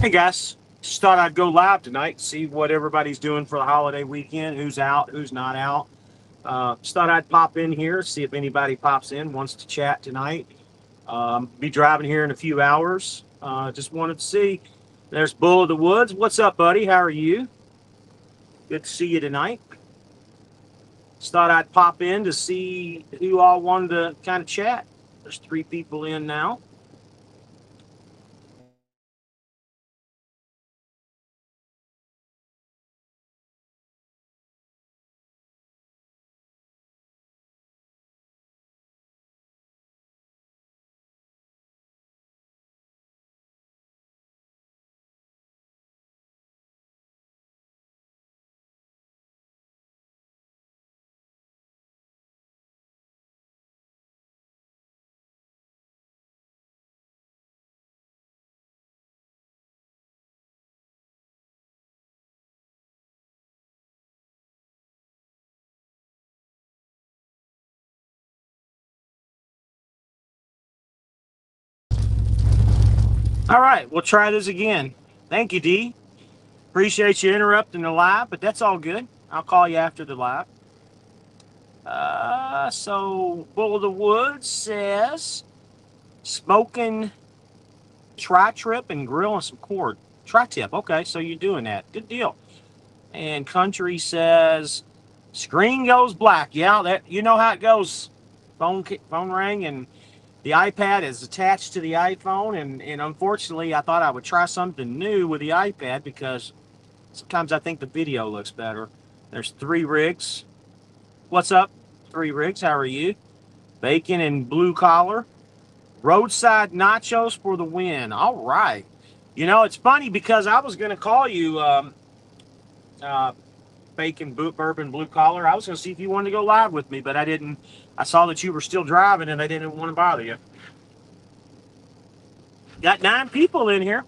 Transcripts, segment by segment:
Hey guys, just thought I'd go live tonight, see what everybody's doing for the holiday weekend, who's out, who's not out. Just thought I'd pop in here, see if anybody pops in, wants to chat tonight. Be driving here in a few hours. Just wanted to see. There's Bull of the Woods. What's up, buddy? How are you? Good to see you tonight. Just thought I'd pop in to see who all wanted to kind of chat. There's 3 people in now. All right, we'll try this again. Thank you, D. Appreciate you interrupting the live, but that's all good. I'll call you after the live. So Bull of the Woods says smoking tri-trip and grilling some cord. Tri-tip, okay, so you're doing that. Good deal. And Country says screen goes black. Yeah, that you know how it goes. Phone rang and the iPad is attached to the iPhone, and unfortunately I thought I would try something new with the iPad because sometimes I think the video looks better. There's 3 rigs. What's up, 3 rigs? How are you? Bacon and blue collar. Roadside nachos for the win. All right. You know, it's funny because I was going to call you uh, Bacon Bourbon Blue Collar. I was going to see if you wanted to go live with me, but I didn't. I saw that you were still driving and I didn't want to bother you. Got 9 people in here.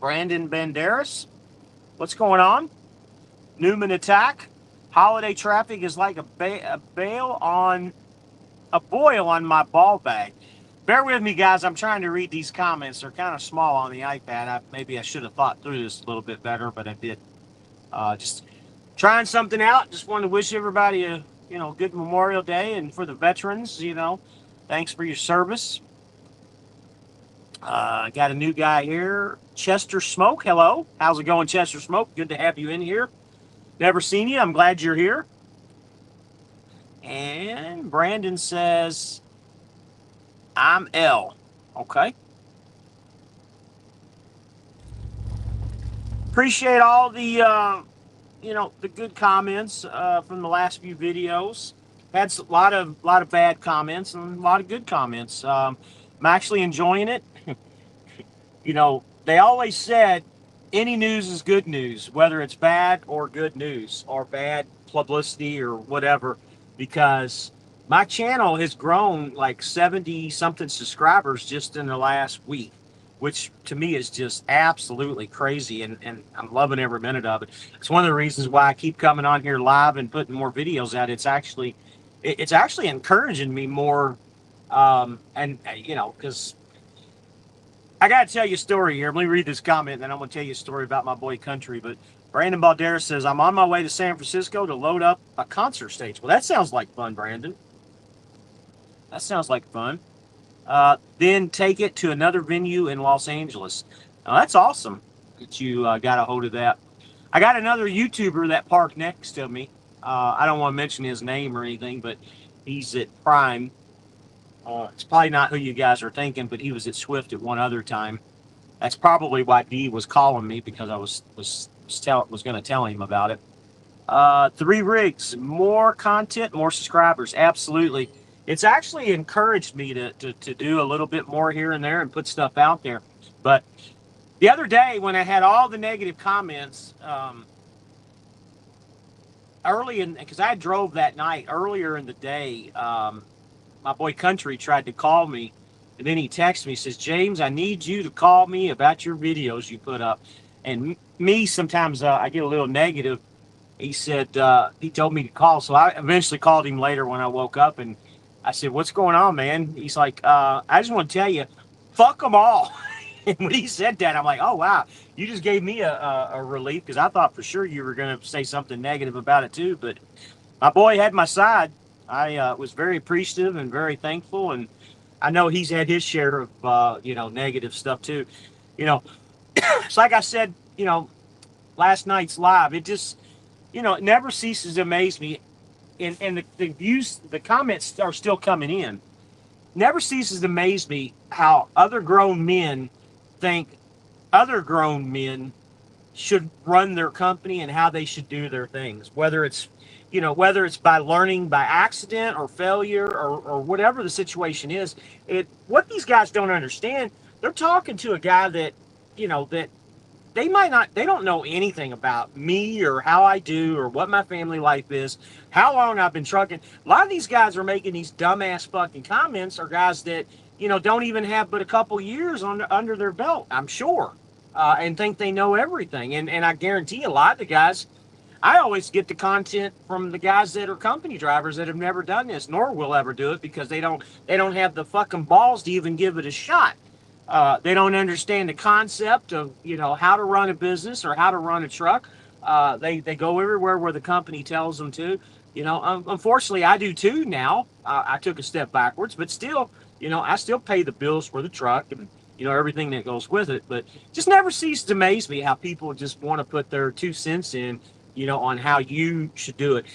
Brandon Banderas. What's going on? Newman Attack. Holiday traffic is like a boil on my ball bag. Bear with me, guys. I'm trying to read these comments. They're kind of small on the iPad. Maybe I should have thought through this a little bit better, but I did. Just trying something out. Just wanted to wish everybody a good Memorial Day, and for the veterans, thanks for your service. Got a new guy here, Chester Smoke. Hello, how's it going, Chester Smoke? Good to have you in here. Never seen you. I'm glad you're here. And Brandon says, I'm L. Okay. Appreciate all the, the good comments from the last few videos. Had a lot of bad comments and a lot of good comments. I'm actually enjoying it. They always said any news is good news, whether it's bad or good news or bad publicity or whatever, because my channel has grown like 70 something subscribers just in the last week, which to me is just absolutely crazy, and I'm loving every minute of it. It's one of the reasons why I keep coming on here live and putting more videos out. It's actually encouraging me more, because I got to tell you a story here. Let me read this comment, and then I'm going to tell you a story about my boy Country. But Brandon Baldera says, I'm on my way to San Francisco to load up a concert stage. Well, that sounds like fun, Brandon. That sounds like fun. Then take it to another venue in Los Angeles. Now, that's awesome that you got a hold of that. I got another YouTuber that parked next to me. I don't want to mention his name or anything, but he's at Prime. It's probably not who you guys are thinking, but he was at Swift at one other time. That's probably why D was calling me, because I was going to tell him about it. 3 rigs, more content, more subscribers. Absolutely. It's actually encouraged me to do a little bit more here and there and put stuff out there. But the other day when I had all the negative comments, because I drove that night, earlier in the day, my boy Country tried to call me, and then he texted me, says, James, I need you to call me about your videos you put up. And me, sometimes I get a little negative. He said, he told me to call. So I eventually called him later when I woke up, and I said, what's going on, man? He's like, I just want to tell you, fuck them all. And when he said that, I'm like, oh, wow, you just gave me a relief because I thought for sure you were going to say something negative about it too. But my boy had my side. I was very appreciative and very thankful. And I know he's had his share of, negative stuff too. You know, it's like I said, last night's live. It just, it never ceases to amaze me. And the views, the comments are still coming in. Never ceases to amaze me how other grown men think other grown men should run their company and how they should do their things. Whether it's by learning by accident or failure or whatever the situation is. What these guys don't understand, they're talking to a guy that they don't know anything about me or how I do or what my family life is, how long I've been trucking. A lot of these guys are making these dumbass fucking comments are guys that, don't even have but a couple years under their belt, I'm sure, and think they know everything. And I guarantee a lot of the guys, I always get the content from the guys that are company drivers that have never done this, nor will ever do it because they don't have the fucking balls to even give it a shot. They don't understand the concept of how to run a business or how to run a truck. They go everywhere where the company tells them to. Unfortunately, I do too now. I took a step backwards, but still, I still pay the bills for the truck and everything that goes with it. But just never ceases to amaze me how people just want to put their 2 cents in, on how you should do it.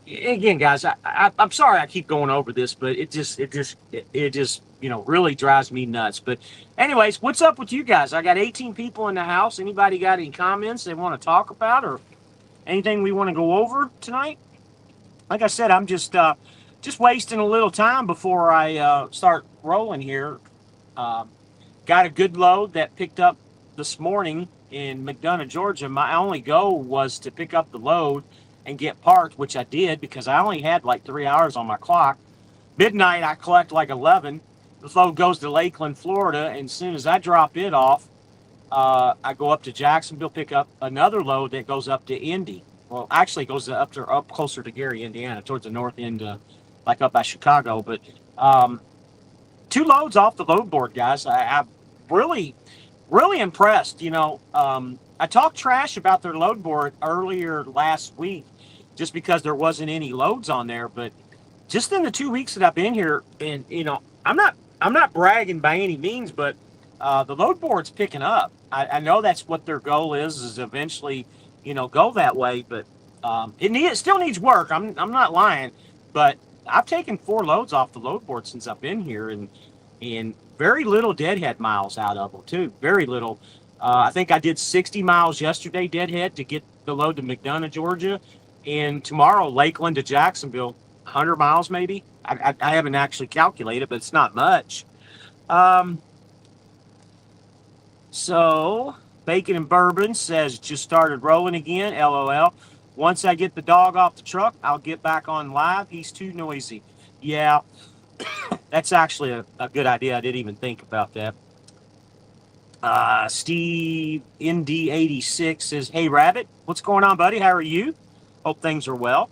Again, guys, I'm sorry I keep going over this, but it just really drives me nuts. But anyways, what's up with you guys? I got 18 people in the house. Anybody got any comments they want to talk about or anything we want to go over tonight? Like I said, I'm just wasting a little time before I start rolling here. Um, got a good load that picked up this morning in McDonough, Georgia. My only goal was to pick up the load and get parked, which I did because I only had like 3 hours on my clock. Midnight, I collect like 11. The load goes to Lakeland, Florida, and as soon as I drop it off, I go up to Jacksonville, pick up another load that goes up to Indy. Well, actually, it goes up closer to Gary, Indiana, towards the north end, like up by Chicago. But um, 2 loads off the load board, guys. I'm really, really impressed. I talked trash about their load board earlier last week, just because there wasn't any loads on there. But just in the 2 weeks that I've been here, and I'm not bragging by any means, but the load board's picking up. I know that's what their goal is eventually, go that way. But it still needs work. I'm not lying, but I've taken 4 loads off the load board since I've been here, and very little deadhead miles out of them too. Very little. I think I did 60 miles yesterday deadhead to get the load to McDonough, Georgia, and tomorrow Lakeland to Jacksonville, 100 miles maybe. I haven't actually calculated, but it's not much. Um, so Bacon and Bourbon says just started rolling again. LOL. Once I get the dog off the truck, I'll get back on live. He's too noisy. Yeah, that's actually a good idea. I didn't even think about that. Steve ND86 says, "Hey Rabbit, what's going on, buddy? How are you? Hope things are well."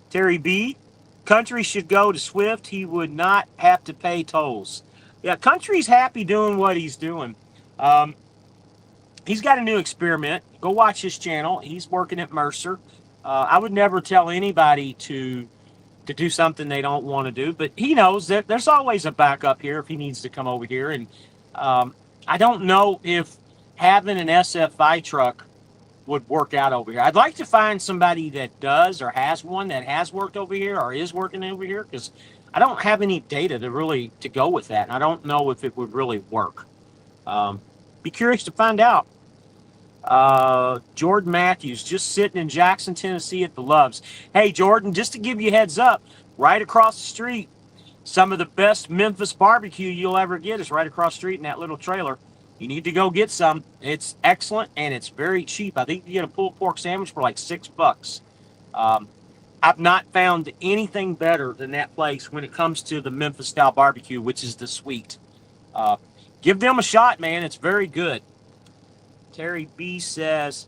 Terry B, Country should go to Swift. He would not have to pay tolls. Yeah, Country's happy doing what he's doing. Um, he's got a new experiment. Go watch his channel. He's working at Mercer. I would never tell anybody to do something they don't want to do, but he knows that there's always a backup here if he needs to come over here. And um, I don't know if having an SFI truck would work out over here. I'd like to find somebody that does or has one that has worked over here or is working over here, because I don't have any data to go with that. And I don't know if it would really work. Be curious to find out. Jordan Matthews, just sitting in Jackson, Tennessee at the Loves. Hey, Jordan, just to give you a heads up, right across the street, some of the best Memphis barbecue you'll ever get is right across the street in that little trailer. You need to go get some. It's excellent and it's very cheap. I think you get a pulled pork sandwich for like $6. Um, I've not found anything better than that place when it comes to the Memphis style barbecue, which is the sweet. Uh, give them a shot, man. It's very good. Terry B says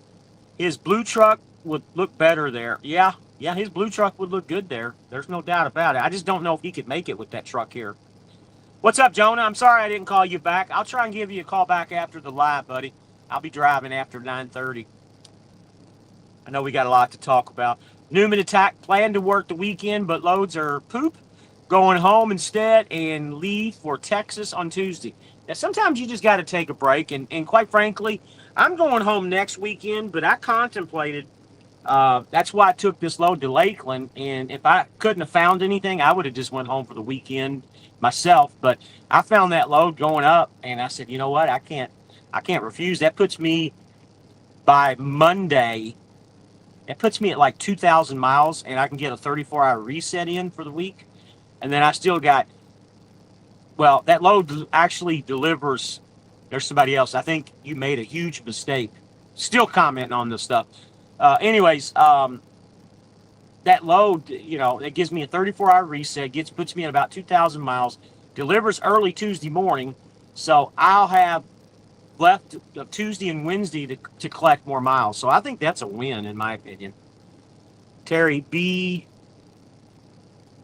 his blue truck would look better there. Yeah, his blue truck would look good there. There's no doubt about it. I just don't know if he could make it with that truck here. What's up, Jonah? I'm sorry I didn't call you back. I'll try and give you a call back after the live, buddy. I'll be driving after 9:30. I know we got a lot to talk about. Newman Attack planned to work the weekend, but loads are poop. Going home instead and leave for Texas on Tuesday. Now, sometimes you just got to take a break, and quite frankly, I'm going home next weekend, but I contemplated. That's why I took this load to Lakeland, and if I couldn't have found anything, I would have just went home for the weekend myself. But I found that load going up, and I said, you know what, I can't refuse. That puts me by Monday. It puts me at like 2,000 miles, and I can get a 34-hour reset in for the week, and then I still got. Well, that load actually delivers. There's somebody else. I think you made a huge mistake. Still commenting on this stuff. Anyways, that load, it gives me a 34-hour reset, puts me at about 2,000 miles, delivers early Tuesday morning, so I'll have left Tuesday and Wednesday to collect more miles. So I think that's a win, in my opinion. Terry B.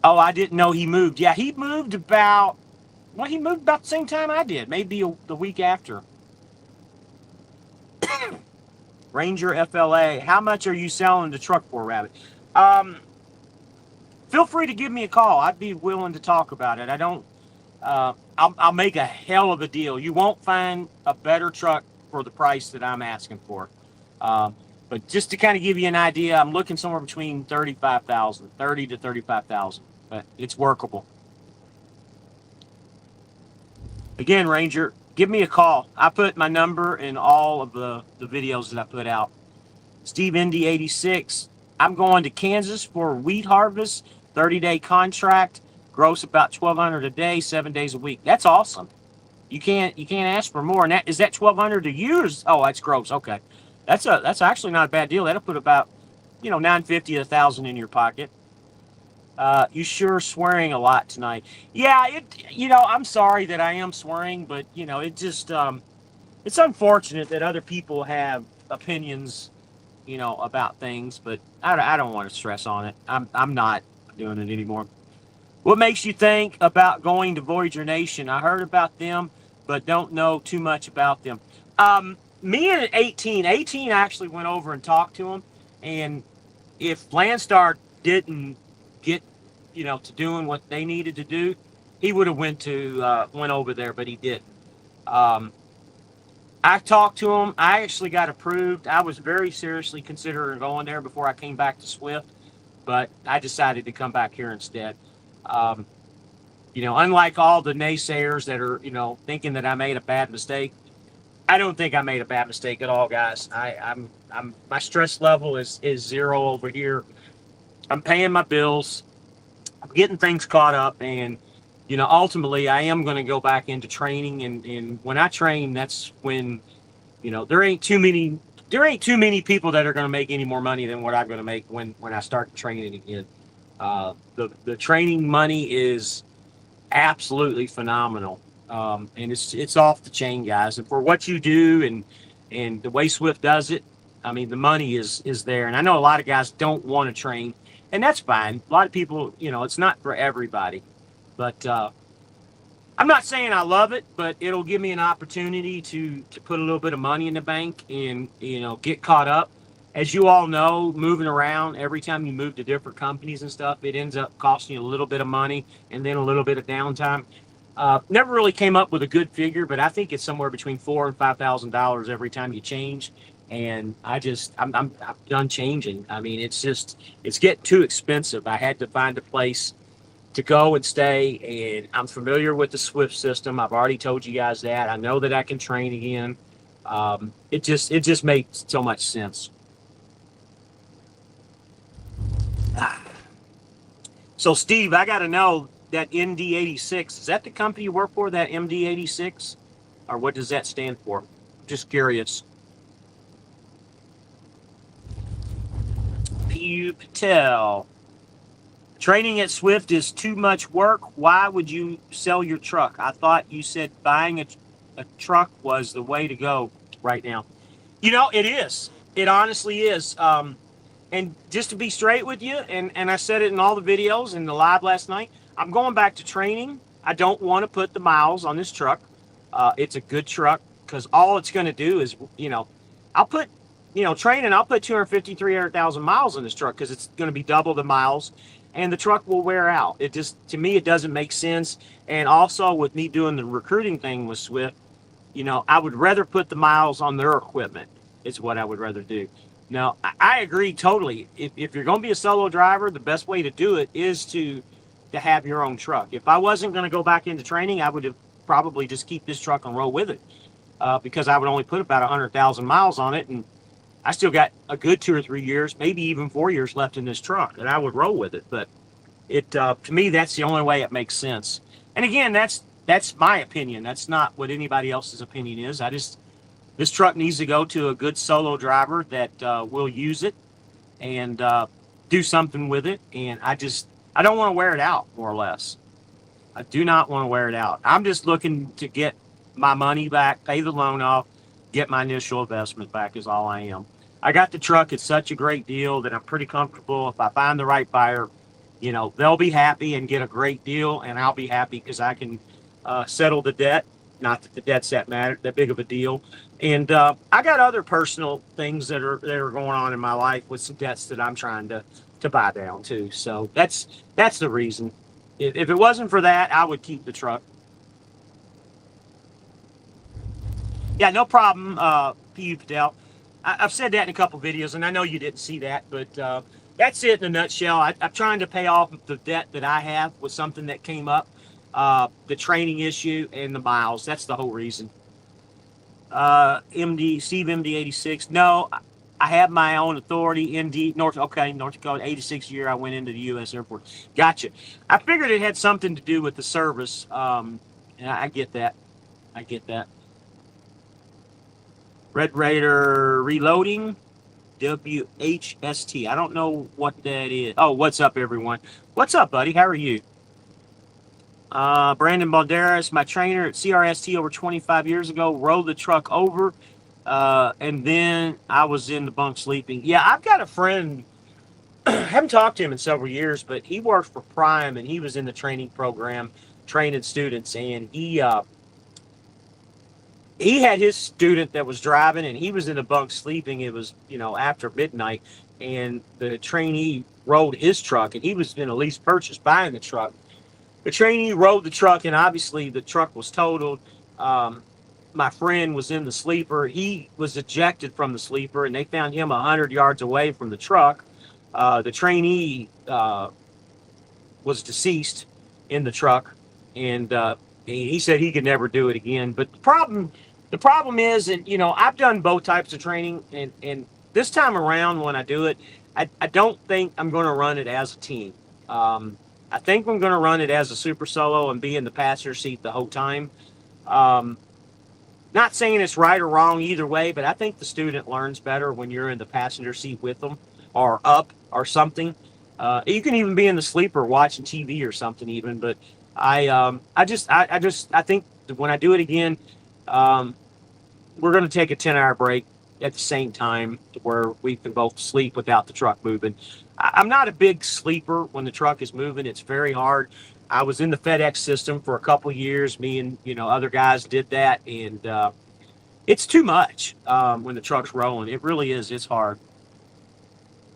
Oh, I didn't know he moved. Yeah, he moved about, he moved about the same time I did, maybe the week after. Ranger FLA, how much are you selling the truck for, Rabbit? Feel free to give me a call. I'd be willing to talk about it. I don't. I'll make a hell of a deal. You won't find a better truck for the price that I'm asking for. But just to kind of give you an idea, I'm looking somewhere between 30 to 35,000. But it's workable. Again, Ranger, give me a call. I put my number in all of the videos that I put out. Steve Indy 86. I'm going to Kansas for wheat harvest, 30-day contract, gross about 1,200 a day, 7 days a week. That's awesome. You can't ask for more. And is that 1,200 a year? Oh, that's gross. Okay, that's actually not a bad deal. That'll put about 950 to 1,000 in your pocket. You sure swearing a lot tonight? Yeah, I'm sorry that I am swearing, but it just it's unfortunate that other people have opinions about things, but I don't want to stress on it. I'm not doing it anymore. What makes you think about going to Voyager Nation? I heard about them, but don't know too much about them. Me and 18 actually went over and talked to him, and if Landstar didn't get to doing what they needed to do, he would have went over there, but he didn't. I talked to him. I actually got approved. I was very seriously considering going there before I came back to Swift, but I decided to come back here instead. Unlike all the naysayers that are, thinking that I made a bad mistake, I don't think I made a bad mistake at all, guys. I'm my stress level is zero over here. I'm paying my bills. I'm getting things caught up, and ultimately, I am going to go back into training, and when I train, that's when, there ain't too many people that are going to make any more money than what I'm going to make when I start training again. The training money is absolutely phenomenal, and it's off the chain, guys. And for what you do and the way Swift does it, I mean, the money is there. And I know a lot of guys don't want to train, and that's fine. A lot of people, it's not for everybody. But I'm not saying I love it, but it'll give me an opportunity to put a little bit of money in the bank and, get caught up. As you all know, moving around, every time you move to different companies and stuff, it ends up costing you a little bit of money and then a little bit of downtime. Never really came up with a good figure, but I think it's somewhere between $4,000 and $5,000 every time you change. And I'm done changing. I mean, it's getting too expensive. I had to find a place to go and stay, and I'm familiar with the Swift system. I've already told you guys that. I know that I can train again. It just makes so much sense. So, Steve, I got to know that MD86, is that the company you work for, that MD86? Or what does that stand for? Just curious. P.U. Patel. Training at Swift is too much work. Why would you sell your truck? I thought you said buying a truck was the way to go right now. It is. It honestly is. And just to be straight with you, and I said it in all the videos in the live last night, I'm going back to training. I don't want to put the miles on this truck. It's a good truck because all it's going to do is, I'll put, training, I'll put 250, 300,000 miles on this truck because it's going to be double the miles and the truck will wear out. It just, to me, it doesn't make sense. And also with me doing the recruiting thing with Swift, I would rather put the miles on their equipment. Is what I would rather do. Now, I agree totally. If you're going to be a solo driver, the best way to do it is to have your own truck. If I wasn't going to go back into training, I would have probably just keep this truck and roll with it because I would only put about 100,000 miles on it, and I still got a good 2 or 3 years, maybe even 4 years left in this truck, and I would roll with it. But to me, that's the only way it makes sense. And again, that's my opinion. That's not what anybody else's opinion is. This truck needs to go to a good solo driver that will use it and do something with it. And I don't want to wear it out, more or less. I do not want to wear it out. I'm just looking to get my money back, pay the loan off, get my initial investment back is all I am. I got the truck at such a great deal that I'm pretty comfortable. If I find the right buyer, they'll be happy and get a great deal, and I'll be happy because I can settle the debt. Not that the debt's that big of a deal. And I got other personal things that are going on in my life with some debts that I'm trying to buy down too. So that's the reason. If it wasn't for that, I would keep the truck. Yeah, no problem, P.U. Patel. I've said that in a couple videos, and I know you didn't see that, but that's it in a nutshell. I'm trying to pay off the debt that I have with something that came up, the training issue and the miles. That's the whole reason. Steve MD 86. No, I have my own authority. North Dakota, 86 year. I went into the U.S. Air Force. Gotcha. I figured it had something to do with the service. And I get that. I get that. Red Raider reloading. WHST. I don't know what that is. Oh, what's up, everyone? What's up, buddy? How are you? Brandon Balderas, my trainer at CRST over 25 years ago, rolled the truck over, and then I was in the bunk sleeping. Yeah, I've got a friend, I haven't talked to him in several years, but he worked for Prime, and he was in the training program, training students, and he had his student that was driving, and he was in the bunk sleeping. It was, after midnight, and the trainee rolled his truck, and he was in a lease purchase buying the truck. The trainee rode the truck, and obviously the truck was totaled. My friend was in the sleeper. He was ejected from the sleeper, and they found him 100 yards away from the truck. The trainee was deceased in the truck, and he said he could never do it again. But the problem is, and I've done both types of training, and this time around when I do it, I don't think I'm going to run it as a team. I think I'm going to run it as a super solo and be in the passenger seat the whole time. Not saying it's right or wrong either way, but I think the student learns better when you're in the passenger seat with them or up or something. You can even be in the sleeper watching TV or something even, but I think that when I do it again, we're going to take a 10-hour break at the same time where we can both sleep without the truck moving. I'm not a big sleeper when the truck is moving. It's very hard. I was in the FedEx system for a couple of years. Me and other guys did that, and it's too much when the truck's rolling. It really is. It's hard.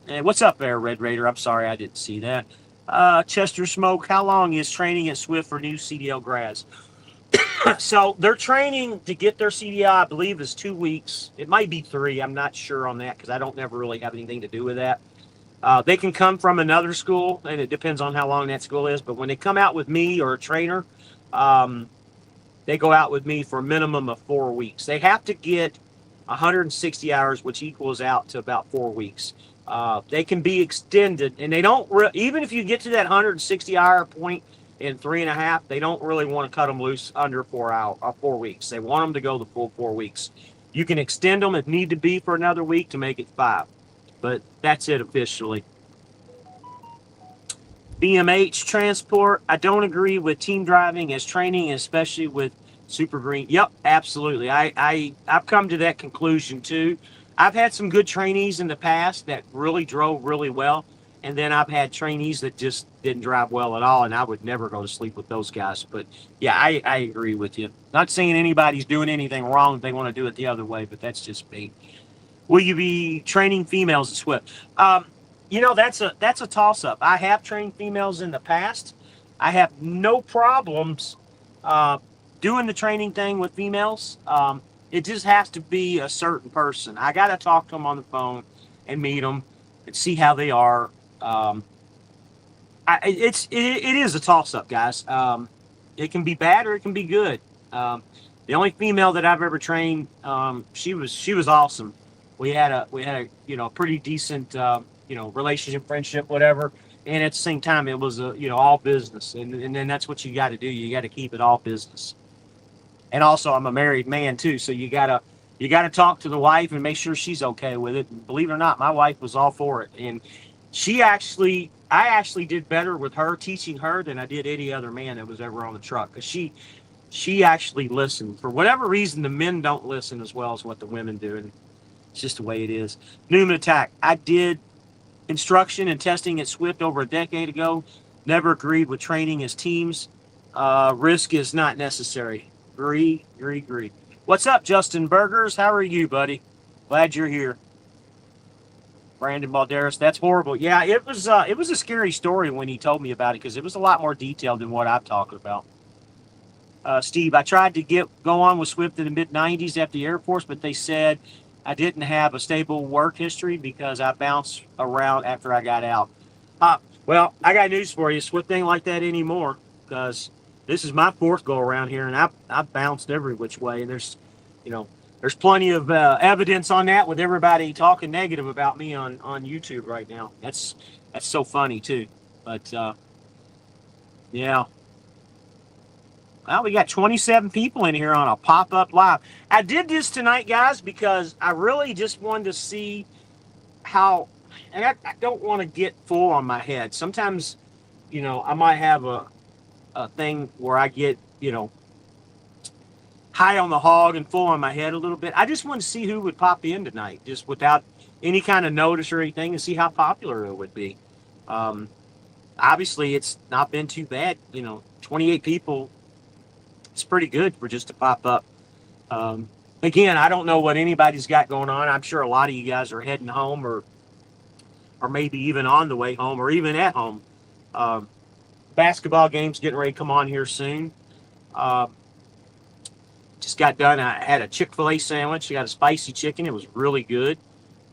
And what's up there, Red Raider? I'm sorry I didn't see that. Chester Smoke, how long is training at Swift for new CDL grads? So their training to get their CDL, I believe, is 2 weeks. It might be 3. I'm not sure on that because I don't never really have anything to do with that. They can come from another school, and it depends on how long that school is. But when they come out with me or a trainer, they go out with me for a minimum of 4 weeks. They have to get 160 hours, which equals out to about 4 weeks. They can be extended, and they don't even if you get to that 160-hour point in 3.5, they don't really want to cut them loose under 4 weeks. They want them to go the full 4 weeks. You can extend them if need to be for another week to make it 5. But that's it officially. BMH transport. I don't agree with team driving as training, especially with Super Green. Yep, absolutely. I've come to that conclusion too. I've had some good trainees in the past that really drove really well. And then I've had trainees that just didn't drive well at all, and I would never go to sleep with those guys. But yeah, I agree with you. Not saying anybody's doing anything wrong if they want to do it the other way, but that's just me. Will you be training females at Swift? That's a toss up. I have trained females in the past. I have no problems uh, doing the training thing with females. It just has to be a certain person. I got to talk to them on the phone and meet them and see how they are. Um, it is a toss up, guys. It can be bad or it can be good. The only female that I've ever trained, she was awesome. We had a pretty decent relationship, friendship, whatever. And at the same time, it was all business, and then that's what you got to do. You got to keep it all business. And also, I'm a married man too, so you gotta talk to the wife and make sure she's okay with it. And believe it or not, my wife was all for it, and I actually did better with her teaching her than I did any other man that was ever on the truck, because she actually listened. For whatever reason, the men don't listen as well as what the women do, and it's just the way it is. Newman Attack. I did instruction and testing at Swift over a decade ago. Never agreed with training as teams. Risk is not necessary. Agree. What's up, Justin Burgers? How are you, buddy? Glad you're here. Brandon Balderas. That's horrible. Yeah, it was a scary story when he told me about it, because it was a lot more detailed than what I'm talking about. Steve, I tried to go on with Swift in the mid '90s after the Air Force, but they said I didn't have a stable work history because I bounced around after I got out. Well, I got news for you. Swift ain't like that anymore, because this is my fourth go around here, and I've bounced every which way. And there's plenty of evidence on that, with everybody talking negative about me on YouTube right now. That's so funny too. But yeah. Well, we got 27 people in here on a pop-up live. I did this tonight, guys, because I really just wanted to see how, and I don't want to get full on my head. Sometimes, I might have a thing where I get, high on the hog and full on my head a little bit. I just wanted to see who would pop in tonight, just without any kind of notice or anything, and see how popular it would be. Um, Obviously, it's not been too bad. 28 people. It's pretty good for just to pop up. Again, I don't know what anybody's got going on. I'm sure a lot of you guys are heading home, or maybe even on the way home, or even at home. Um, Basketball game's getting ready to come on here soon. Uh, just got done. I had a Chick-fil-A sandwich. I got a spicy chicken. It was really good.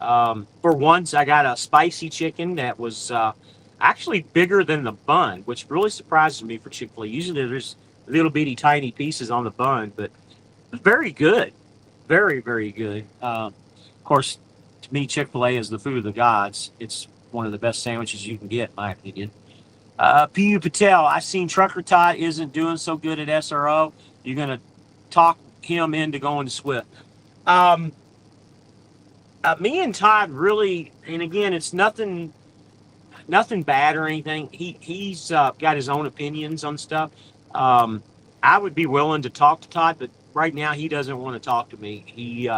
For once, I got a spicy chicken that was actually bigger than the bun, which really surprises me for Chick-fil-A. Usually there's little bitty tiny pieces on the bun, but very good. Very, very good. Of course, to me, Chick-fil-A is the food of the gods. It's one of the best sandwiches you can get, in my opinion. P.U. Patel, I seen Trucker Todd isn't doing so good at SRO. You're going to talk him into going to Swift. Um, Me and Todd really, and again, it's nothing bad or anything. He's got his own opinions on stuff. Um, I would be willing to talk to Todd, but right now he doesn't want to talk to me. He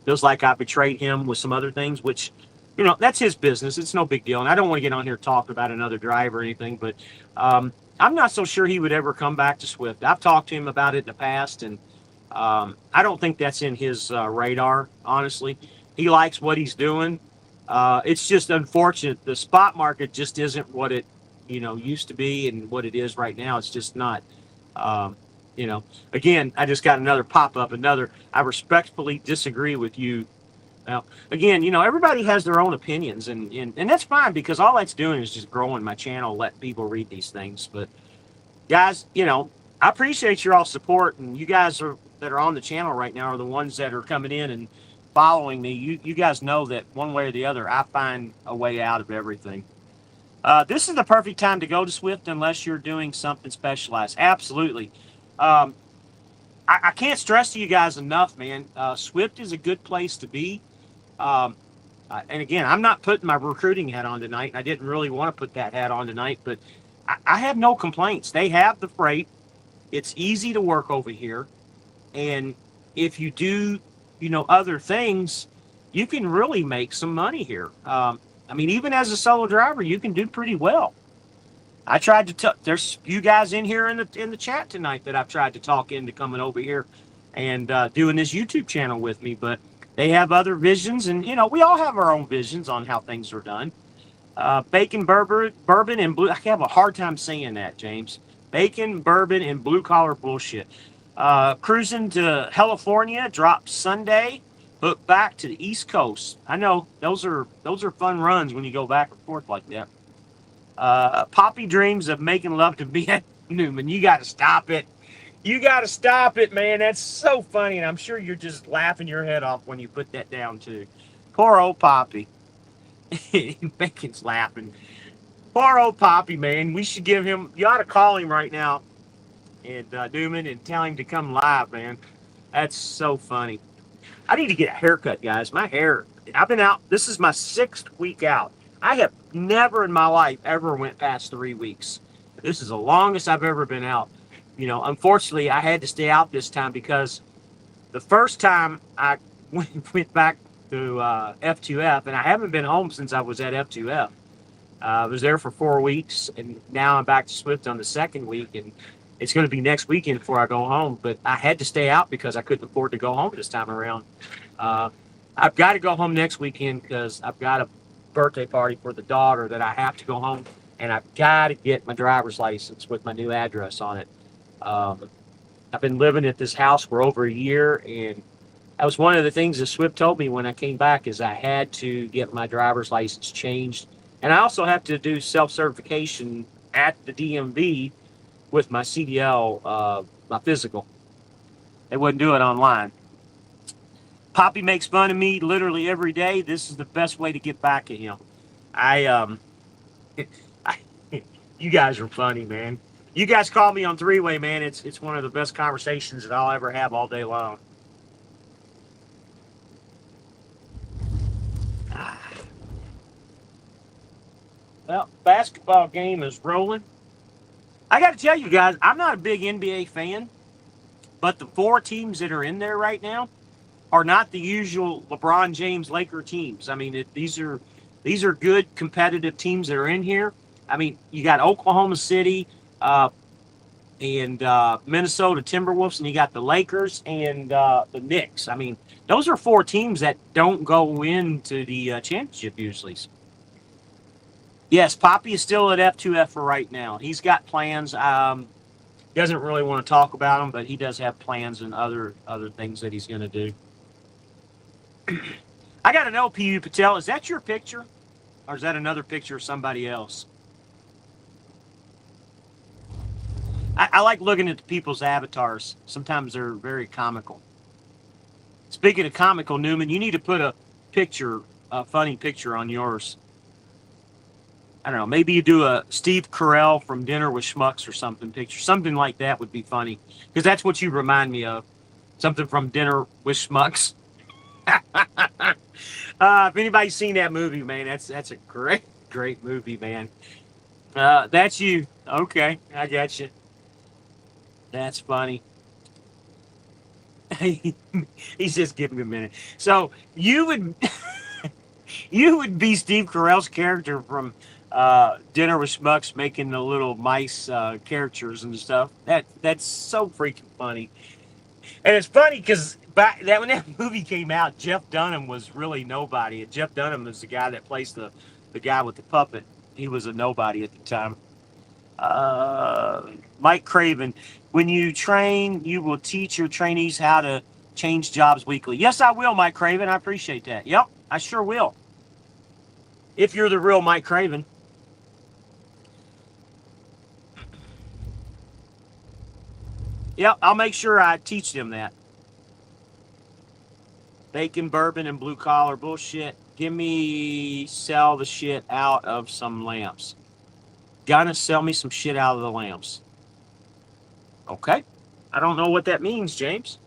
feels like I betrayed him with some other things, which, that's his business. It's no big deal. And I don't want to get on here and talk about another driver or anything, but I'm not so sure he would ever come back to Swift. I've talked to him about it in the past, and I don't think that's in his radar, honestly. He likes what he's doing. It's just unfortunate. The spot market just isn't what it, used to be, and what it is right now. It's just not. Um, Again, I just got another pop up. I respectfully disagree with you. Now, again, everybody has their own opinions, and that's fine, because all that's doing is just growing my channel, let people read these things. But guys, I appreciate your all support, and you guys that are on the channel right now are the ones that are coming in and following me. You guys know that one way or the other, I find a way out of everything. This is the perfect time to go to Swift unless you're doing something specialized. Absolutely. Um, I can't stress to you guys enough, man. Swift is a good place to be. Um, and again, I'm not putting my recruiting hat on tonight. I didn't really want to put that hat on tonight, but I have no complaints. They have the freight. It's easy to work over here. And if you do, other things, you can really make some money here. I mean, even as a solo driver, you can do pretty well. I tried to tell. There's you guys in here in the chat tonight that I've tried to talk into coming over here and doing this YouTube channel with me, but they have other visions, and we all have our own visions on how things are done. Bacon, bourbon, and blue. I have a hard time saying that, James. Bacon, bourbon, and blue collar bullshit. Cruising to California, dropped Sunday, hooked back to the East Coast. I know those are fun runs when you go back and forth like that. Poppy dreams of making love to me at Newman. You got to stop it. You got to stop it, man. That's so funny, and I'm sure you're just laughing your head off when you put that down too. Poor old Poppy. Bacon's laughing. Poor old Poppy, man. We should give him. You ought to call him right now, and Newman, and tell him to come live, man. That's so funny. I need to get a haircut, guys. My hair. I've been out. This is my 6th week out. I have never in my life ever went past 3 weeks. This is the longest I've ever been out. Unfortunately, I had to stay out this time because the first time I went back to F2F, and I haven't been home since I was at F2F. I was there for 4 weeks, and now I'm back to Swift on the 2nd week, and it's going to be next weekend before I go home. But I had to stay out because I couldn't afford to go home this time around. I've got to go home next weekend because I've got a birthday party for the daughter that I have to go home, and I've got to get my driver's license with my new address on it. I've been living at this house for over a year, and that was one of the things that Swift told me when I came back is I had to get my driver's license changed. And I also have to do self-certification at the DMV with my CDL, my physical. They wouldn't do it online. Poppy makes fun of me literally every day. This is the best way to get back at him. You guys are funny, man. You guys call me on three-way, man. It's one of the best conversations that I'll ever have all day long. Well, basketball game is rolling. I got to tell you guys, I'm not a big NBA fan, but the 4 teams that are in there right now are not the usual LeBron James Laker teams. I mean, these are good competitive teams that are in here. I mean, you got Oklahoma City and Minnesota Timberwolves, and you got the Lakers and the Knicks. I mean, those are 4 teams that don't go into the championship usually. Yes, Poppy is still at F2F for right now. He's got plans. He doesn't really want to talk about them, but he does have plans and other things that he's going to do. I got to know, P.U. Patel, is that your picture? Or is that another picture of somebody else? I like looking at the people's avatars. Sometimes they're very comical. Speaking of comical, Newman, you need to put a funny picture on yours. I don't know, maybe you do a Steve Carell from Dinner with Schmucks or something picture. Something like that would be funny. Because that's what you remind me of. Something from Dinner with Schmucks. If anybody's seen that movie, man, that's a great movie, man. That's you. Okay, I got you. That's funny. He's just giving me a minute. So you would be Steve Carell's character from Dinner with Schmucks, making the little mice characters and stuff. That's so freaking funny. And it's funny because when that movie came out, Jeff Dunham was really nobody. And Jeff Dunham is the guy that plays the guy with the puppet. He was a nobody at the time. Mike Craven, when you train, you will teach your trainees how to change jobs weekly. Yes, I will, Mike Craven. I appreciate that. Yep, I sure will. If you're the real Mike Craven. Yep, I'll make sure I teach them that. Bacon, bourbon, and blue collar bullshit. Sell the shit out of some lamps. Gonna sell me some shit out of the lamps. Okay. I don't know what that means, James.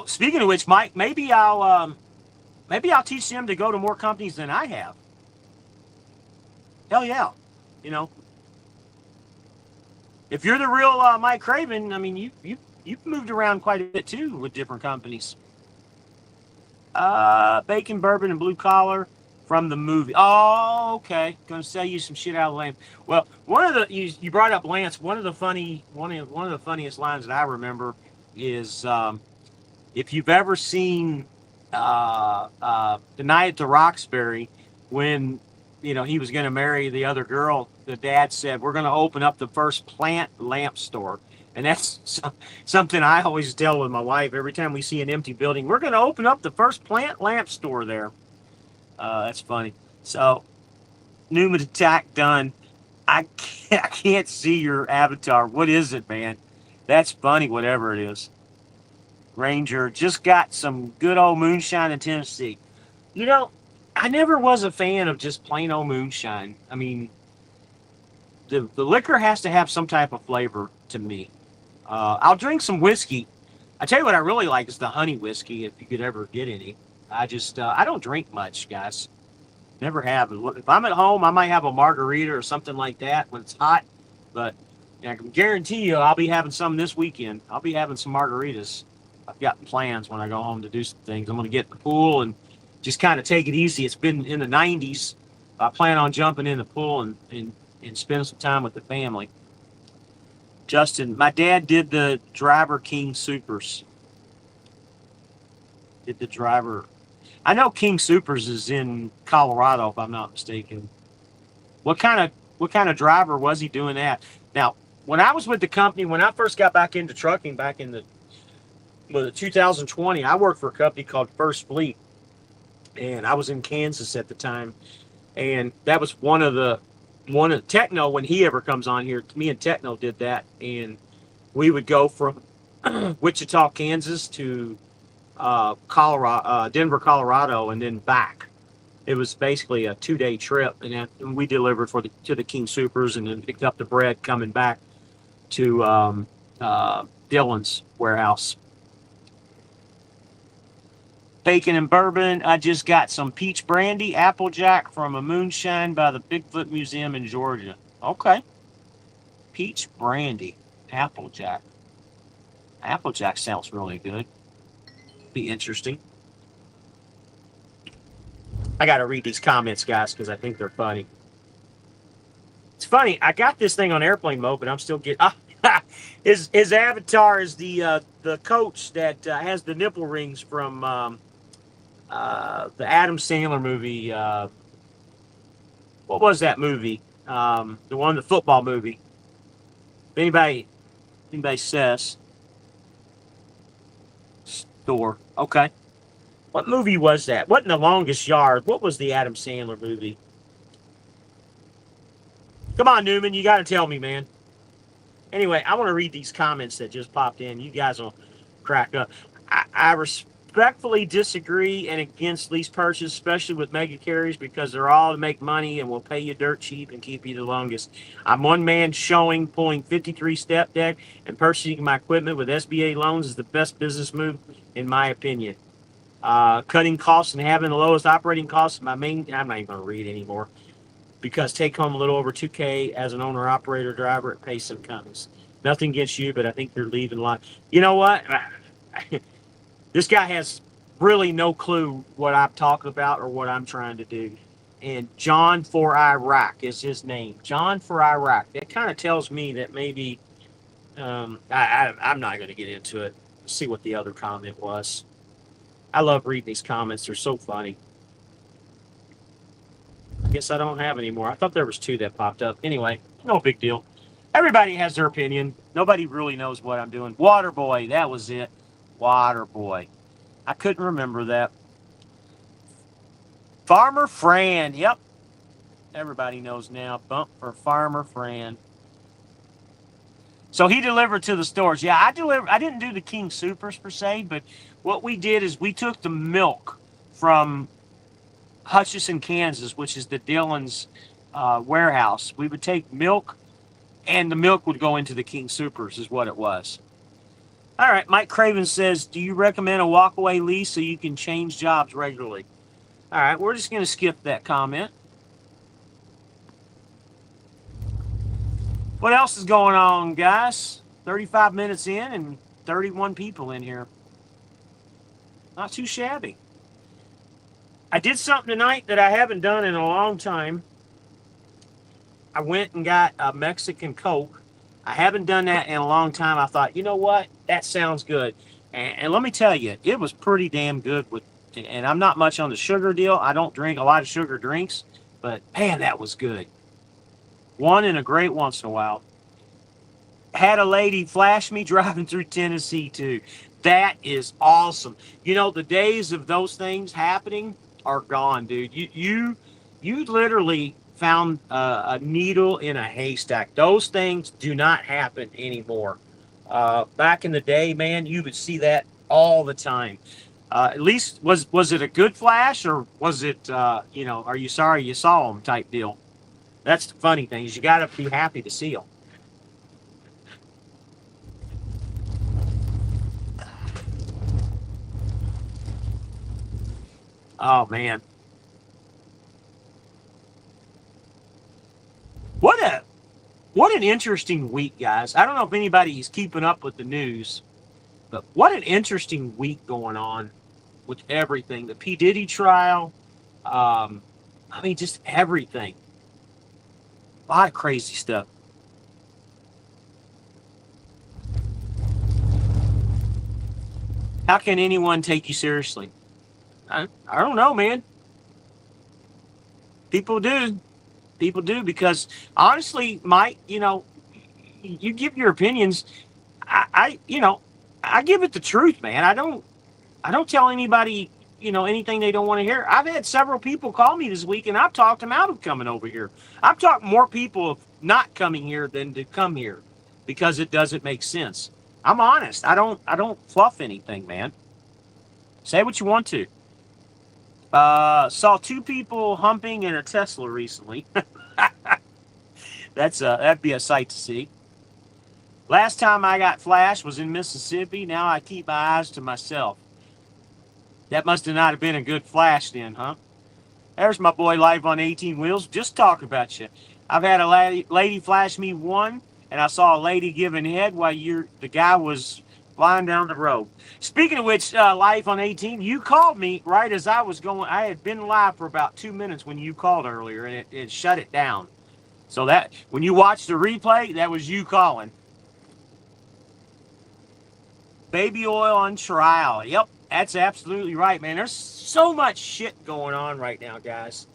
Speaking of which, Mike, maybe I'll teach them to go to more companies than I have. Hell yeah. If you're the real Mike Craven, I mean, you You've moved around quite a bit too with different companies. Bacon, bourbon, and blue collar from the movie. Oh, okay. Going to sell you some shit out of Lance. Well, one of the you brought up Lance. One of the funniest lines that I remember is if you've ever seen the night at the Roxbury when he was going to marry the other girl. The dad said, "We're going to open up the first plant lamp store." And that's something I always tell with my wife every time we see an empty building. We're going to open up the first plant lamp store there. That's funny. So, Newman attack done. I can't see your avatar. What is it, man? That's funny, whatever it is. Ranger just got some good old moonshine in Tennessee. You know, I never was a fan of just plain old moonshine. I mean, the liquor has to have some type of flavor to me. I'll drink some whiskey. I tell you what I really like is the honey whiskey, if you could ever get any. I don't drink much, guys. Never have. If I'm at home, I might have a margarita or something like that when it's hot. But I can guarantee you I'll be having some this weekend. I'll be having some margaritas. I've got plans when I go home to do some things. I'm going to get in the pool and just kind of take it easy. It's been in the 90s. I plan on jumping in the pool and spend some time with the family. Justin, my dad did the Driver King Supers. Did the driver. I know King Supers is in Colorado, if I'm not mistaken. What kind of driver was he doing that? Now, when I was with the company, when I first got back into trucking back in the 2020, I worked for a company called First Fleet. And I was in Kansas at the time. And that was one of Techno, when he ever comes on here, me and Techno did that, and we would go from Wichita, Kansas to Denver, Colorado, and then back. It was basically a 2-day trip, and we delivered to the King Supers, and then picked up the bread coming back to Dylan's warehouse. Bacon and bourbon. I just got some peach brandy, Applejack from a moonshine by the Bigfoot Museum in Georgia. Okay. Peach brandy, Applejack. Applejack sounds really good. Be interesting. I got to read these comments, guys, because I think they're funny. It's funny. I got this thing on airplane mode, but I'm still getting... his avatar is the coach that has the nipple rings from... the Adam Sandler movie. What was that movie? The football movie. If anybody says. Store. Okay. What movie was that? What in The Longest Yard? What was the Adam Sandler movie? Come on, Newman. You got to tell me, man. Anyway, I want to read these comments that just popped in. You guys will crack up. I respectfully disagree and against lease purchase, especially with mega carriers, because they're all to make money and will pay you dirt cheap and keep you the longest. I'm one man showing pulling 53 step deck and purchasing my equipment with SBA loans is the best business move, in my opinion. Cutting costs and having the lowest operating costs. I'm not even going to read anymore, because take home a little over $2K as an owner operator driver at Pace and Companies. Nothing against you, but I think you're leaving a lot. You know what? This guy has really no clue what I'm talking about or what I'm trying to do. And John for Iraq is his name. John for Iraq. That kind of tells me that maybe I'm not going to get into it. Let's see what the other comment was. I love reading these comments. They're so funny. I guess I don't have any more. I thought there was 2 that popped up. Anyway, no big deal. Everybody has their opinion. Nobody really knows what I'm doing. Waterboy, that was it. Waterboy. I couldn't remember that. Farmer Fran. Yep. Everybody knows now. Bump for Farmer Fran. So he delivered to the stores. Yeah, I didn't do the King Supers per se, but what we did is we took the milk from Hutchinson, Kansas, which is the Dillon's warehouse. We would take milk, and the milk would go into the King Supers, is what it was. All right, Mike Craven says, do you recommend a walkaway lease so you can change jobs regularly? All right, we're just going to skip that comment. What else is going on, guys? 35 minutes in and 31 people in here. Not too shabby. I did something tonight that I haven't done in a long time. I went and got a Mexican Coke. I haven't done that in a long time. I thought, you know what? That sounds good. And let me tell you, it was pretty damn good. And I'm not much on the sugar deal. I don't drink a lot of sugar drinks, but man, that was good. One in a great once in a while. Had a lady flash me driving through Tennessee too. That is awesome. You know, the days of those things happening are gone, dude. You literally found a needle in a haystack. Those things do not happen anymore. Back in the day, man, you would see that all the time. At least was it a good flash, or was it are you sorry you saw them type deal? That's the funny thing, is you got to be happy to see them. Oh man, what a what an interesting week, guys. I don't know if anybody's keeping up with the news, but what an interesting week going on with everything. The P Diddy trial. Um, I mean, just everything. A lot of crazy stuff. How can anyone take you seriously? I don't know, man. People do. People do, because honestly, Mike, you give your opinions. I give it the truth, man. I don't tell anybody, anything they don't want to hear. I've had several people call me this week, and I've talked them out of coming over here. I've talked more people of not coming here than to come here, because it doesn't make sense. I'm honest. I don't fluff anything, man. Say what you want to. Saw two people humping in a Tesla recently. That'd be a sight to see. Last time I got flashed was in Mississippi. Now I keep my eyes to myself. That must have not have been a good flash then, huh? There's my boy live on 18 Wheels. Just talk about you. I've had a lady flash me one, and I saw a lady giving head while the guy was flying down the road. Speaking of which, live on 18, you called me right as I was going. I had been live for about 2 minutes when you called earlier, and it shut it down. So that when you watch the replay, that was you calling. Baby oil on trial. Yep, that's absolutely right, man. There's so much shit going on right now, guys.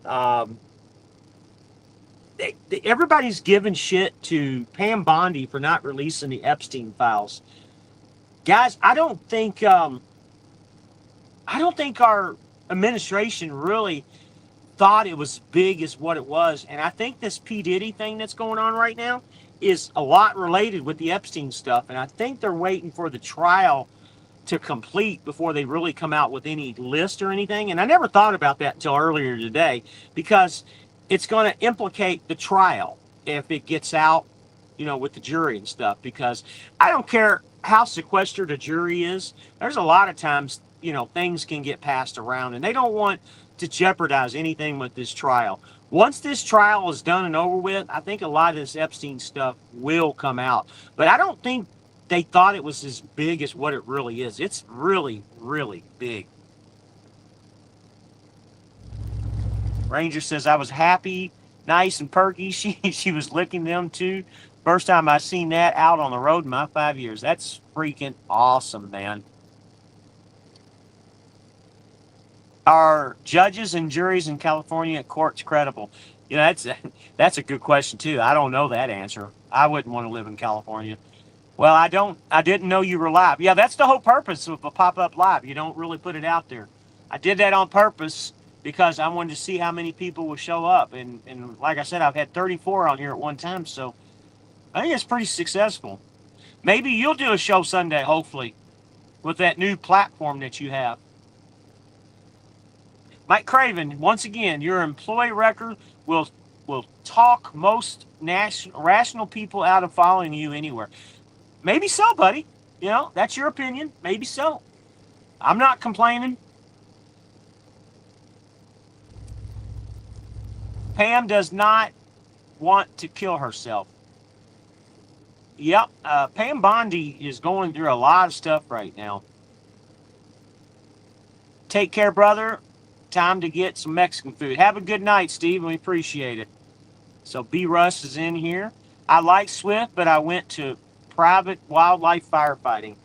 Um, Everybody's giving shit to Pam Bondi for not releasing the Epstein files, guys. I don't think our administration really thought it was big as what it was, and I think this P Diddy thing that's going on right now is a lot related with the Epstein stuff, and I think they're waiting for the trial to complete before they really come out with any list or anything. And I never thought about that until earlier today, because it's going to implicate the trial if it gets out, with the jury and stuff. Because I don't care how sequestered a jury is, there's a lot of times, things can get passed around, and they don't want to jeopardize anything with this trial. Once this trial is done and over with, I think a lot of this Epstein stuff will come out. But I don't think they thought it was as big as what it really is. It's really, really big. Ranger says, I was happy, nice and perky. She was licking them too. First time I seen that out on the road in my 5 years. That's freaking awesome, man. Are judges and juries in California courts credible? That's a good question too. I don't know that answer. I wouldn't want to live in California. Well, I didn't know you were live. Yeah, that's the whole purpose of a pop-up live. You don't really put it out there. I did that on purpose because I wanted to see how many people would show up. And like I said, I've had 34 on here at one time, so I think it's pretty successful. Maybe you'll do a show Sunday, hopefully, with that new platform that you have. Mike Craven, once again, your employee record will talk most rational people out of following you anywhere. Maybe so, buddy. That's your opinion. Maybe so. I'm not complaining. Pam does not want to kill herself. Yep. Pam Bondi is going through a lot of stuff right now. Take care, brother. Time to get some Mexican food. Have a good night, Steve. We appreciate it. So B. Russ is in here. I like Swift, but I went to private wildlife firefighting.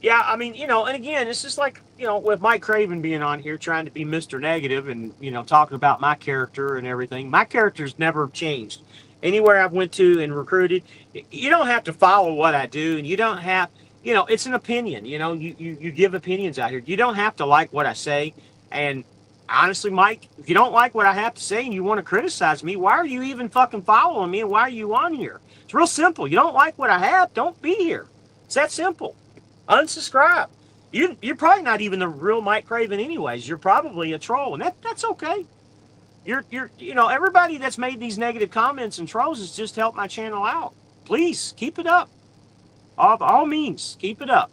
Yeah, I mean, and again, it's just like, with Mike Craven being on here trying to be Mr. Negative and, talking about my character and everything. My character's never changed. Anywhere I've went to and recruited, you don't have to follow what I do, and you don't have, it's an opinion. You give opinions out here. You don't have to like what I say. And honestly, Mike, if you don't like what I have to say and you want to criticize me, why are you even fucking following me and why are you on here? It's real simple. You don't like what I have, don't be here. It's that simple. Unsubscribe. You're probably not even the real Mike Craven anyways. You're probably a troll, and that's okay. Everybody that's made these negative comments and trolls has just helped my channel out. Please keep it up. Of all means, keep it up.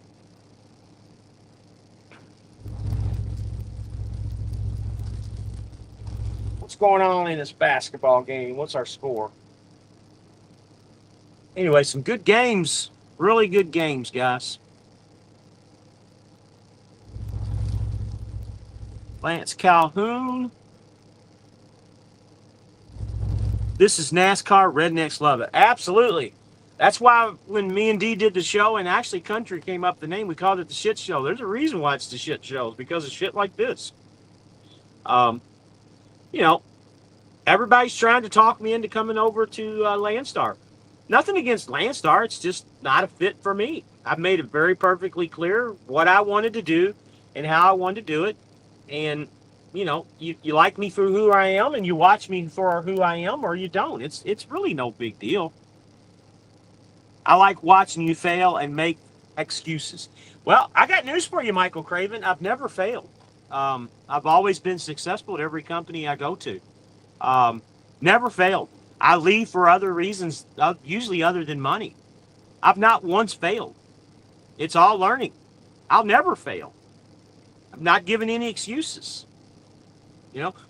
What's going on in this basketball game? What's our score? Anyway, some good games. Really good games, guys. Lance Calhoun. This is NASCAR. Rednecks love it. Absolutely. That's why when me and D did the show, and actually Country came up the name, we called it the Shit Show. There's a reason why it's the Shit Show. It's because of shit like this. Everybody's trying to talk me into coming over to Landstar. Nothing against Landstar. It's just not a fit for me. I've made it very perfectly clear what I wanted to do and how I wanted to do it. And, you like me for who I am and you watch me for who I am, or you don't. It's really no big deal. I like watching you fail and make excuses. Well, I got news for you, Michael Craven. I've never failed. I've always been successful at every company I go to. Never failed. I leave for other reasons, usually other than money. I've not once failed. It's all learning. I'll never fail. I'm not giving any excuses.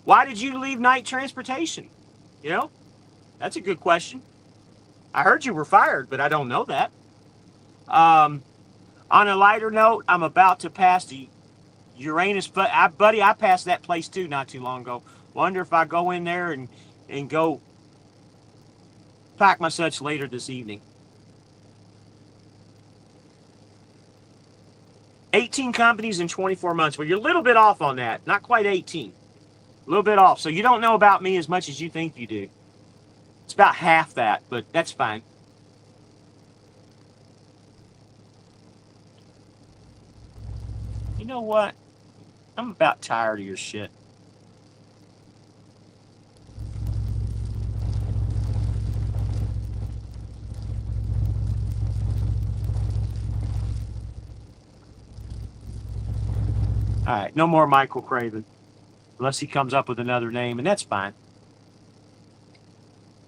Why did you leave night transportation? That's a good question. I heard you were fired, but I don't know that. On a lighter note, I'm about to pass the Uranus, buddy, I passed that place too not too long ago. Wonder if I go in there and go pack my such later this evening. 18 companies in 24 months. Well, you're a little bit off on that. Not quite 18. A little bit off. So you don't know about me as much as you think you do. It's about half that, but that's fine. You know what? I'm about tired of your shit. All right, no more Michael Craven. Unless he comes up with another name, and that's fine.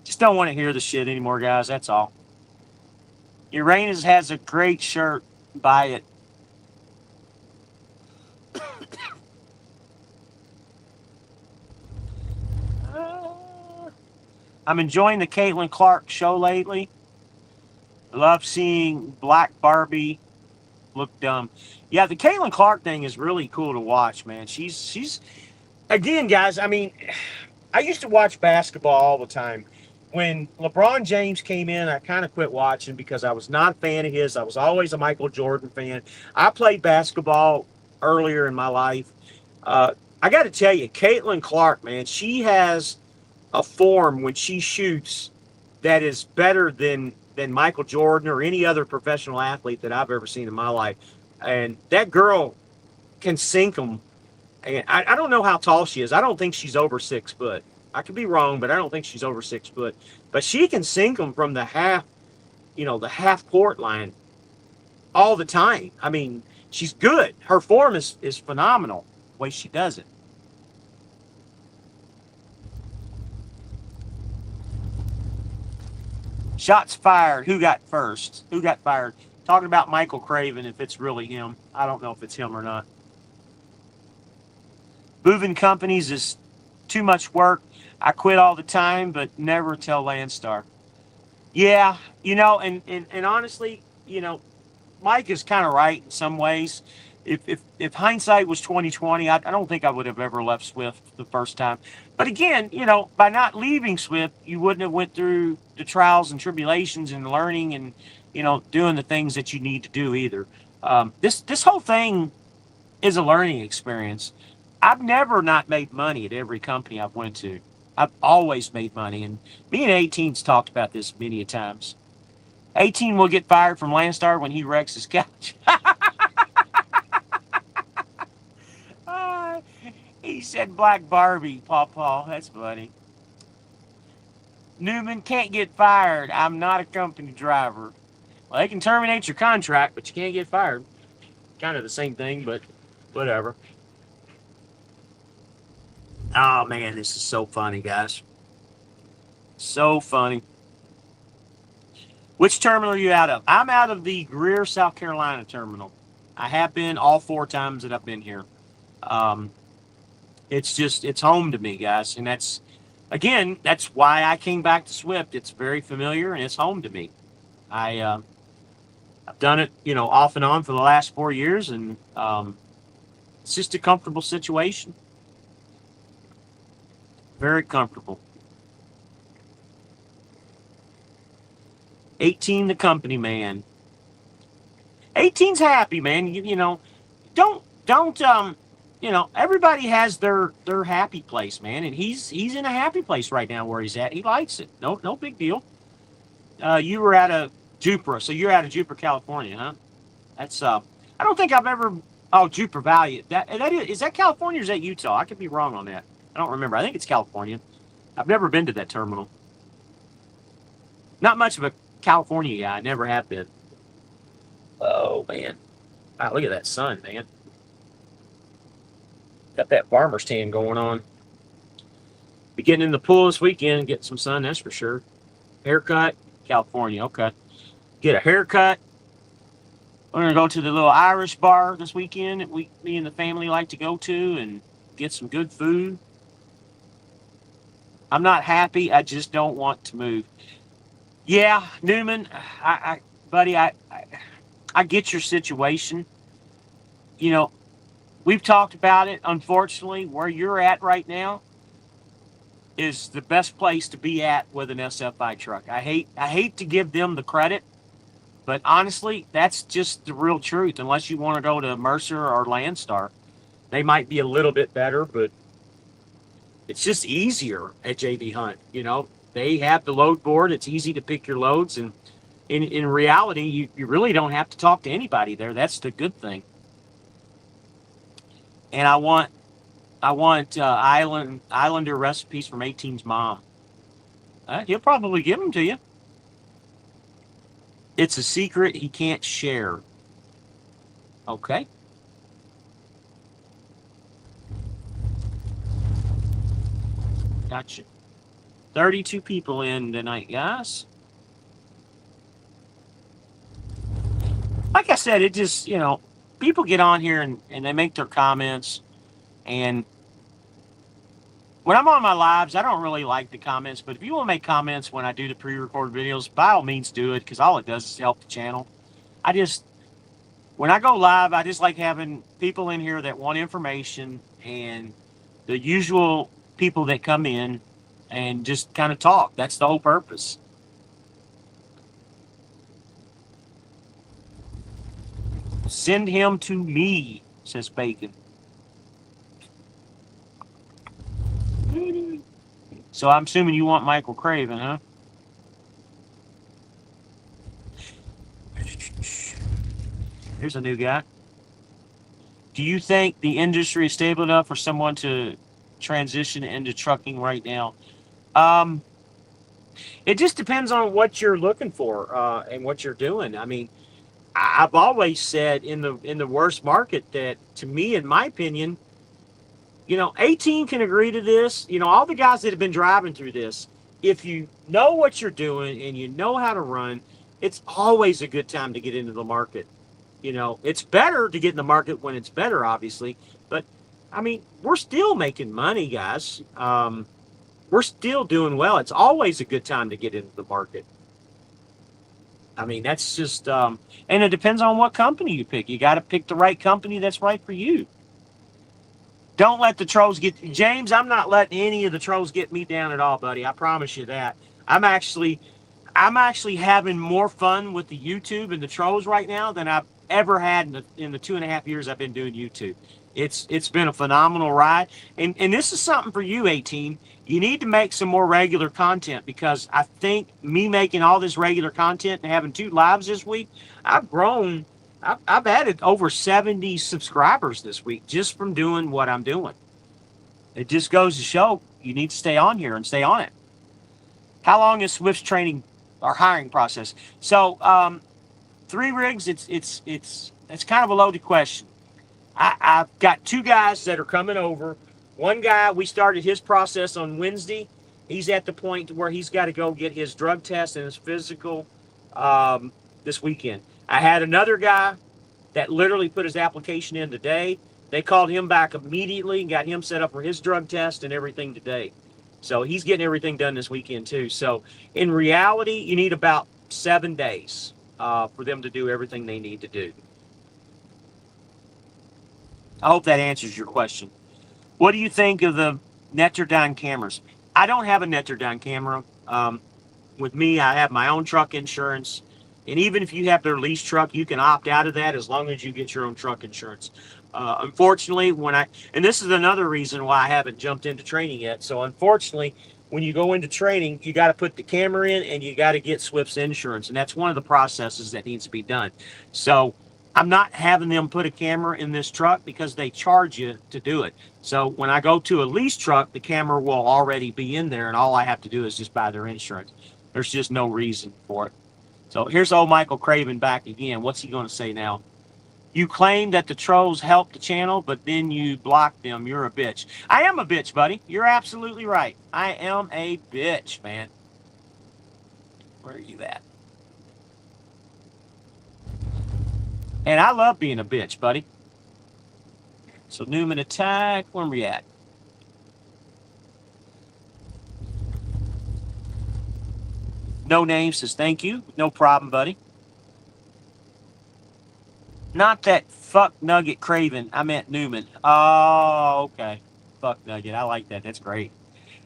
Just don't want to hear the shit anymore, guys. That's all. Uranus has a great shirt. Buy it. I'm enjoying the Caitlin Clark show lately. I love seeing Black Barbie look dumb. Yeah, the Caitlin Clark thing is really cool to watch, man. She's again, guys, I mean, I used to watch basketball all the time. When LeBron James came in, I kind of quit watching because I was not a fan of his. I was always a Michael Jordan fan. I played basketball earlier in my life. I got to tell you, Caitlin Clark, man, she has a form when she shoots that is better than Michael Jordan or any other professional athlete that I've ever seen in my life. And that girl can sink them. And I don't know how tall she is. I don't think she's over 6 foot. I could be wrong, but I don't think she's over 6 foot. But she can sink them from the half court line all the time. I mean, she's good. Her form is phenomenal, the way she does it. Shots fired. Who got first? Who got fired? Talking about Michael Craven, if it's really him. I don't know if it's him or not. Moving companies is too much work. I quit all the time, but never tell Landstar. Yeah, and honestly, Mike is kind of right in some ways. If hindsight was 2020, I don't think I would have ever left Swift the first time. But again, by not leaving Swift, you wouldn't have went through the trials and tribulations and learning and doing the things that you need to do either. This whole thing is a learning experience. I've never not made money at every company I've went to. I've always made money, and me and 18's talked about this many a times. 18 will get fired from Landstar when he wrecks his couch. uh, he said Black Barbie, Paw Paw. That's funny. Newman can't get fired. I'm not a company driver. Well, they can terminate your contract, but you can't get fired. Kind of the same thing, but whatever. Oh man, this is so funny, guys. So funny. Which terminal are you out of? I'm out of the Greer, South Carolina terminal. I have been all 4 times that I've been here. Um, it's home to me, guys, and that's why I came back to Swift. It's very familiar and it's home to me. I've done it, off and on for the last 4 years, and it's just a comfortable situation. Very comfortable. 18, the company man. 18's happy, man. Don't everybody has their happy place, man, and he's in a happy place right now where he's at. He likes it. No big deal. You were out of Jupiter, so you're out of Jupiter, California, huh? That's I don't think I've ever. Oh, Jupiter Valley. Is that California or is that Utah? I could be wrong on that. I don't remember. I think it's California. I've never been to that terminal. Not much of a California guy. I never have been. Oh man. Wow, look at that sun, man. Got that farmer's tan going on. Be getting in the pool this weekend and getting some sun, that's for sure. Haircut, California, okay. Get a haircut. We're gonna go to the little Irish bar this weekend that me and the family like to go to and get some good food. I'm not happy. I just don't want to move. Yeah, Newman, buddy, I get your situation. You know, we've talked about it. Unfortunately, where you're at right now is the best place to be at with an SFI truck. I hate to give them the credit, but honestly, that's just the real truth. Unless you want to go to Mercer or Landstar, they might be a little bit better, but it's just easier at JB Hunt. They have the load board. It's easy to pick your loads, and in reality, you really don't have to talk to anybody there. That's the good thing. And I want Islander recipes from 18's mom. He'll probably give them to you. It's a secret he can't share. Okay. Gotcha. 32 people in tonight, guys. Like I said, it just, people get on here and they make their comments. And when I'm on my lives, I don't really like the comments. But if you want to make comments when I do the pre-recorded videos, by all means do it, because all it does is help the channel. When I go live, I just like having people in here that want information, and the usual people that come in and just kind of talk. That's the whole purpose. Send him to me, says Bacon. So I'm assuming you want Michael Craven, huh? Here's a new guy. Do you think the industry is stable enough for someone to transition into trucking right now? Um, it just depends on what you're looking for and what you're doing. I mean, I've always said in the worst market that, to me, in my opinion, 18 can agree to this. All the guys that have been driving through this, if you know what you're doing and you know how to run, it's always a good time to get into the market. It's better to get in the market when it's better, obviously. But, I mean, we're still making money, guys. We're still doing well. It's always a good time to get into the market. I mean, that's just, and it depends on what company you pick. You got to pick the right company that's right for you. Don't let the trolls get James. I'm not letting any of the trolls get me down at all, buddy. I promise you that. I'm actually, I'm actually having more fun with the YouTube and the trolls right now than I've ever had in the 2.5 years I've been doing YouTube. It's been a phenomenal ride, and this is something for you, 18. You need to make some more regular content because I think me making all this regular content and having 2 lives this week, I've grown. I've added over 70 subscribers this week just from doing what I'm doing. It just goes to show you need to stay on here and stay on it. How long is Swift's training or hiring process? So 3 rigs. It's kind of a loaded question. I've got 2 guys that are coming over. One guy, we started his process on Wednesday. He's at the point where he's got to go get his drug test and his physical this weekend. I had another guy that literally put his application in today. They called him back immediately and got him set up for his drug test and everything today. So he's getting everything done this weekend too. So in reality, you need about 7 days for them to do everything they need to do. I hope that answers your question. What do you think of the Netterdine cameras? I don't have a Netterdine camera. With me, I have my own truck insurance. And even if you have their lease truck, you can opt out of that as long as you get your own truck insurance. Unfortunately, and this is another reason why I haven't jumped into training yet. So unfortunately, when you go into training, you got to put the camera in and you got to get Swift's insurance. And that's one of the processes that needs to be done. So I'm not having them put a camera in this truck because they charge you to do it. So when I go to a lease truck, the camera will already be in there and all I have to do is just buy their insurance. There's just no reason for it. So here's old Michael Craven back again. What's he going to say now? You claim that the trolls help the channel, but then you block them. You're a bitch. I am a bitch, buddy. You're absolutely right. I am a bitch, man. Where are you at? And I love being a bitch, buddy. So Newman attack. Where are we at? No name says thank you. No problem, buddy. Not that fuck Nugget Craven. I meant Newman. Oh, okay. Fuck Nugget. I like that. That's great.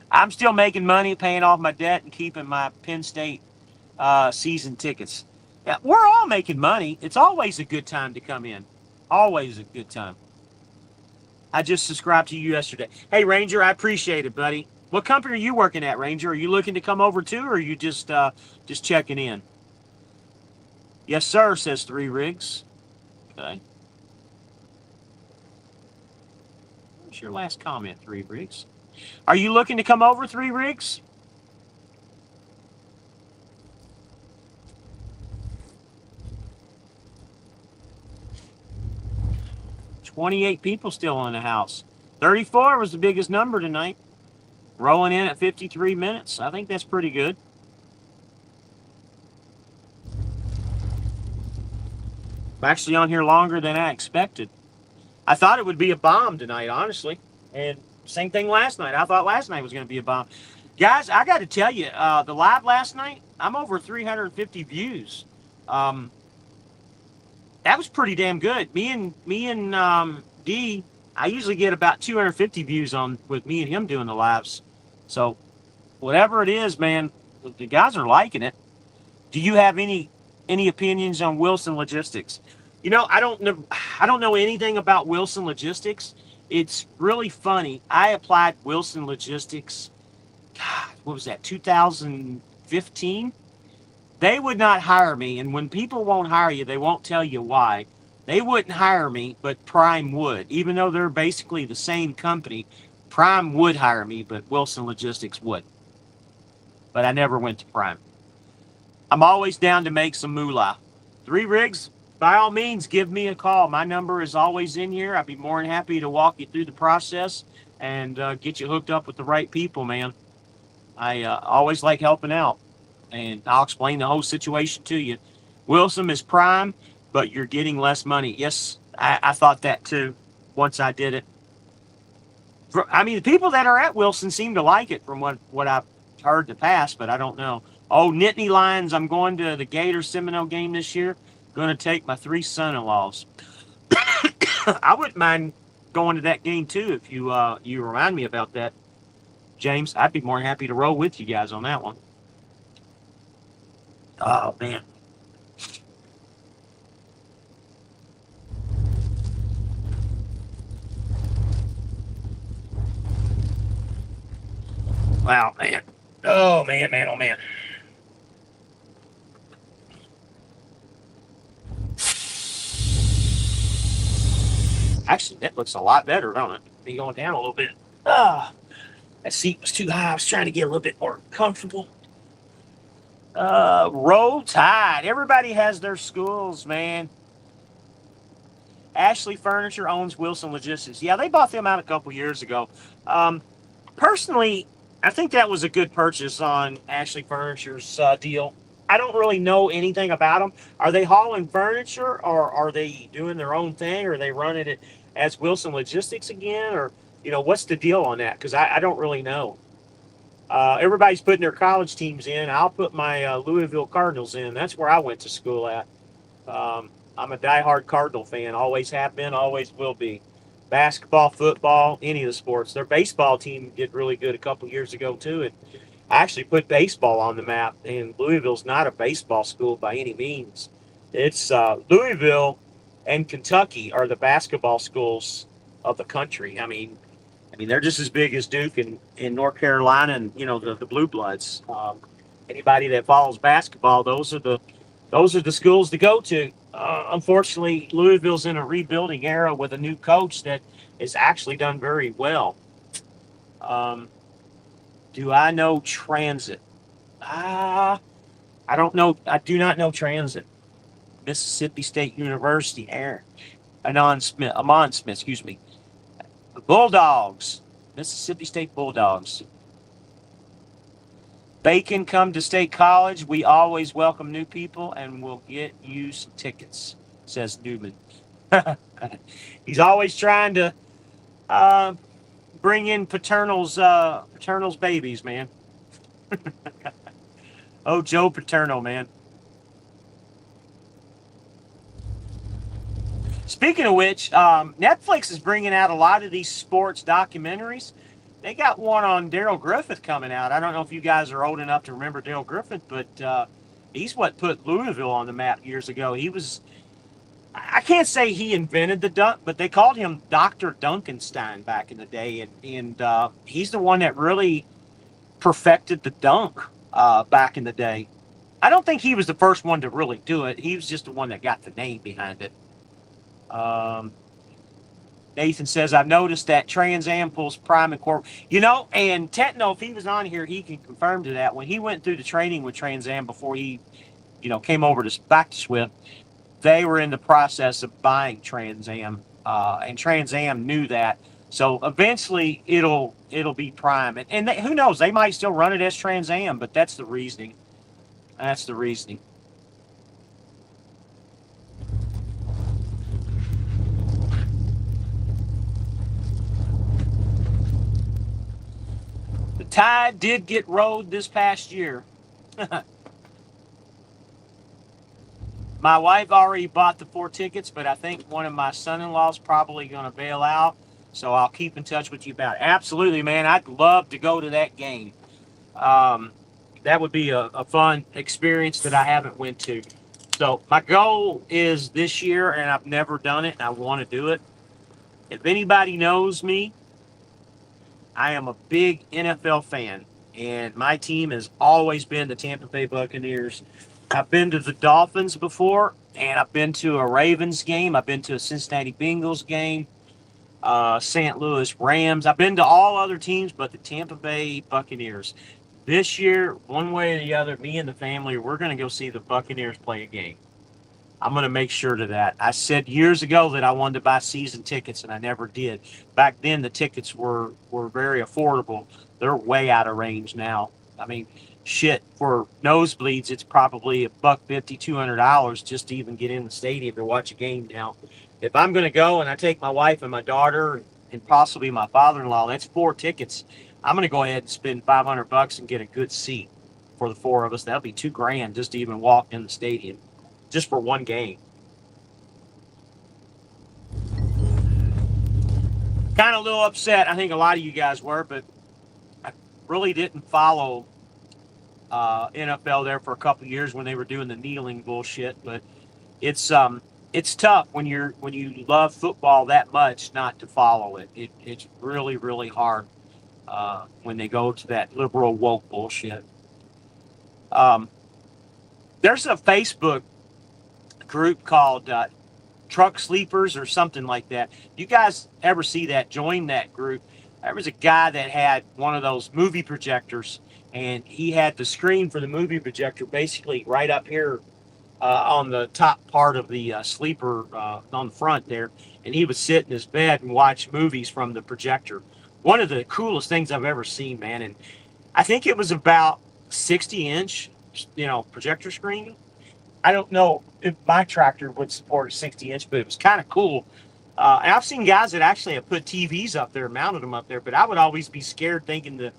I'm still making money, paying off my debt, and keeping my Penn State season tickets. Yeah, we're all making money. It's always a good time to come in. Always a good time. I just subscribed to you yesterday. Hey, Ranger, I appreciate it, buddy. What company are you working at, Ranger? Are you looking to come over too, or are you just checking in? Yes, sir, says 3 rigs. Okay. What's your last comment, 3 rigs? Are you looking to come over, 3 rigs? $28 people still in the house. 34 was the biggest number tonight. Rolling in at 53 minutes. I think that's pretty good. I'm actually on here longer than I expected. I thought it would be a bomb tonight, honestly. And same thing last night. I thought last night was going to be a bomb. Guys, I got to tell you, the live last night, I'm over 350 views. That was pretty damn good. Me and D, I usually get about 250 views with me and him doing the lives. So whatever it is, man, the guys are liking it. Do you have any opinions on Wilson Logistics? You know, I don't know anything about Wilson Logistics. It's really funny. I applied Wilson Logistics. God, what was that? 2015. They would not hire me, and when people won't hire you, they won't tell you why. They wouldn't hire me, but Prime would, even though they're basically the same company. Prime would hire me, but Wilson Logistics would. But I never went to Prime. I'm always down to make some moolah. 3 rigs, by all means, give me a call. My number is always in here. I'd be more than happy to walk you through the process and get you hooked up with the right people, man. I always like helping out, and I'll explain the whole situation to you. Wilson is Prime, but you're getting less money. Yes, I thought that too once I did it. I mean, the people that are at Wilson seem to like it from what I've heard in the past, but I don't know. Oh, Nittany Lions, I'm going to the Gator Seminole game this year. Going to take my 3 son-in-laws. I wouldn't mind going to that game too if you remind me about that, James. I'd be more than happy to roll with you guys on that one. Oh man. Wow, man. Oh man, man, oh man. Actually, that looks a lot better, don't it? Be going down a little bit. Ah, that seat was too high. I was trying to get a little bit more comfortable. Roll Tide. Everybody has their schools, man. Ashley Furniture owns Wilson Logistics. Yeah, they bought them out a couple years ago. Um, Personally, I think that was a good purchase on Ashley Furniture's deal. I don't really know anything about them. Are they hauling furniture, or are they doing their own thing, or are they running it as Wilson Logistics again, or what's the deal on that? Because I don't really know. Everybody's putting their college teams in. I'll put my Louisville Cardinals in. That's where I went to school at. I'm a diehard Cardinal fan. Always have been, always will be. Basketball, football, any of the sports. Their baseball team did really good a couple years ago too, and actually put baseball on the map. And Louisville's not a baseball school by any means. It's Louisville and Kentucky are the basketball schools of the country. I mean, they're just as big as Duke in North Carolina, and the Blue Bloods. Anybody that follows basketball, those are the schools to go to. Unfortunately, Louisville's in a rebuilding era with a new coach that has actually done very well. Um, do I know Transit? I don't know. I do not know Transit. Mississippi State University, Aaron. Amon Smith, excuse me. The Bulldogs, Mississippi State Bulldogs. Bacon, come to State College. We always welcome new people, and we'll get you some tickets, says Newman. He's always trying to uh, bring in paternal's babies, man. Oh, Joe Paterno, man. Speaking of which, Netflix is bringing out a lot of these sports documentaries. They got one on Daryl Griffith coming out. I don't know if you guys are old enough to remember Daryl Griffith, but he's what put Louisville on the map years ago. I can't say he invented the dunk, but they called him Dr. Dunkenstein back in the day. And he's the one that really perfected the dunk back in the day. I don't think he was the first one to really do it. He was just the one that got the name behind it. Um, Nathan says, I've noticed that Trans Am pulls Prime and Corp. And Tetno, if he was on here, he can confirm to that. When he went through the training with Trans Am before he, came over to back to Swift, they were in the process of buying Trans Am, and Trans Am knew that. So eventually it'll be Prime, and who knows? They might still run it as Trans Am, but that's the reasoning. That's the reasoning. The Tide did get rode this past year. My wife already bought the 4 tickets, but I think one of my son-in-laws probably going to bail out. So I'll keep in touch with you about it. Absolutely, man. I'd love to go to that game. Um, that would be a fun experience that I haven't went to. So my goal is this year, and I've never done it, and I want to do it. If anybody knows me, I am a big NFL fan, and my team has always been the Tampa Bay Buccaneers. I've been to the Dolphins before, and I've been to a Ravens game. I've been to a Cincinnati Bengals game, St. Louis Rams. I've been to all other teams but the Tampa Bay Buccaneers. This year, one way or the other, me and the family, we're going to go see the Buccaneers play a game. I'm going to make sure to that. I said years ago that I wanted to buy season tickets, and I never did. Back then, the tickets were very affordable. They're way out of range now. I mean, shit, for nosebleeds, it's probably $150, $200 just to even get in the stadium to watch a game now. If I'm going to go and I take my wife and my daughter and possibly my father-in-law, that's 4 tickets. I'm going to go ahead and spend $500 and get a good seat. for the four of us. That'll be $2,000 just to even walk in the stadium, just for one game. Kind of a little upset. I think a lot of you guys were, but I really didn't follow NFL there for a couple of years when they were doing the kneeling bullshit. But it's tough when you love football that much not to follow it. It's really really hard when they go to that liberal woke bullshit. Um, there's a Facebook group called Truck Sleepers or something like that. You guys ever see that? Join that group. There was a guy that had one of those movie projectors, and he had the screen for the movie projector basically right up here on the top part of the sleeper on the front there, and he would sit in his bed and watch movies from the projector. One of the coolest things I've ever seen, man. And I think it was about 60-inch, projector screen. I don't know if my tractor would support a 60-inch, but it was kind of cool. And I've seen guys that actually have put TVs up there, mounted them up there, but I would always be scared thinking the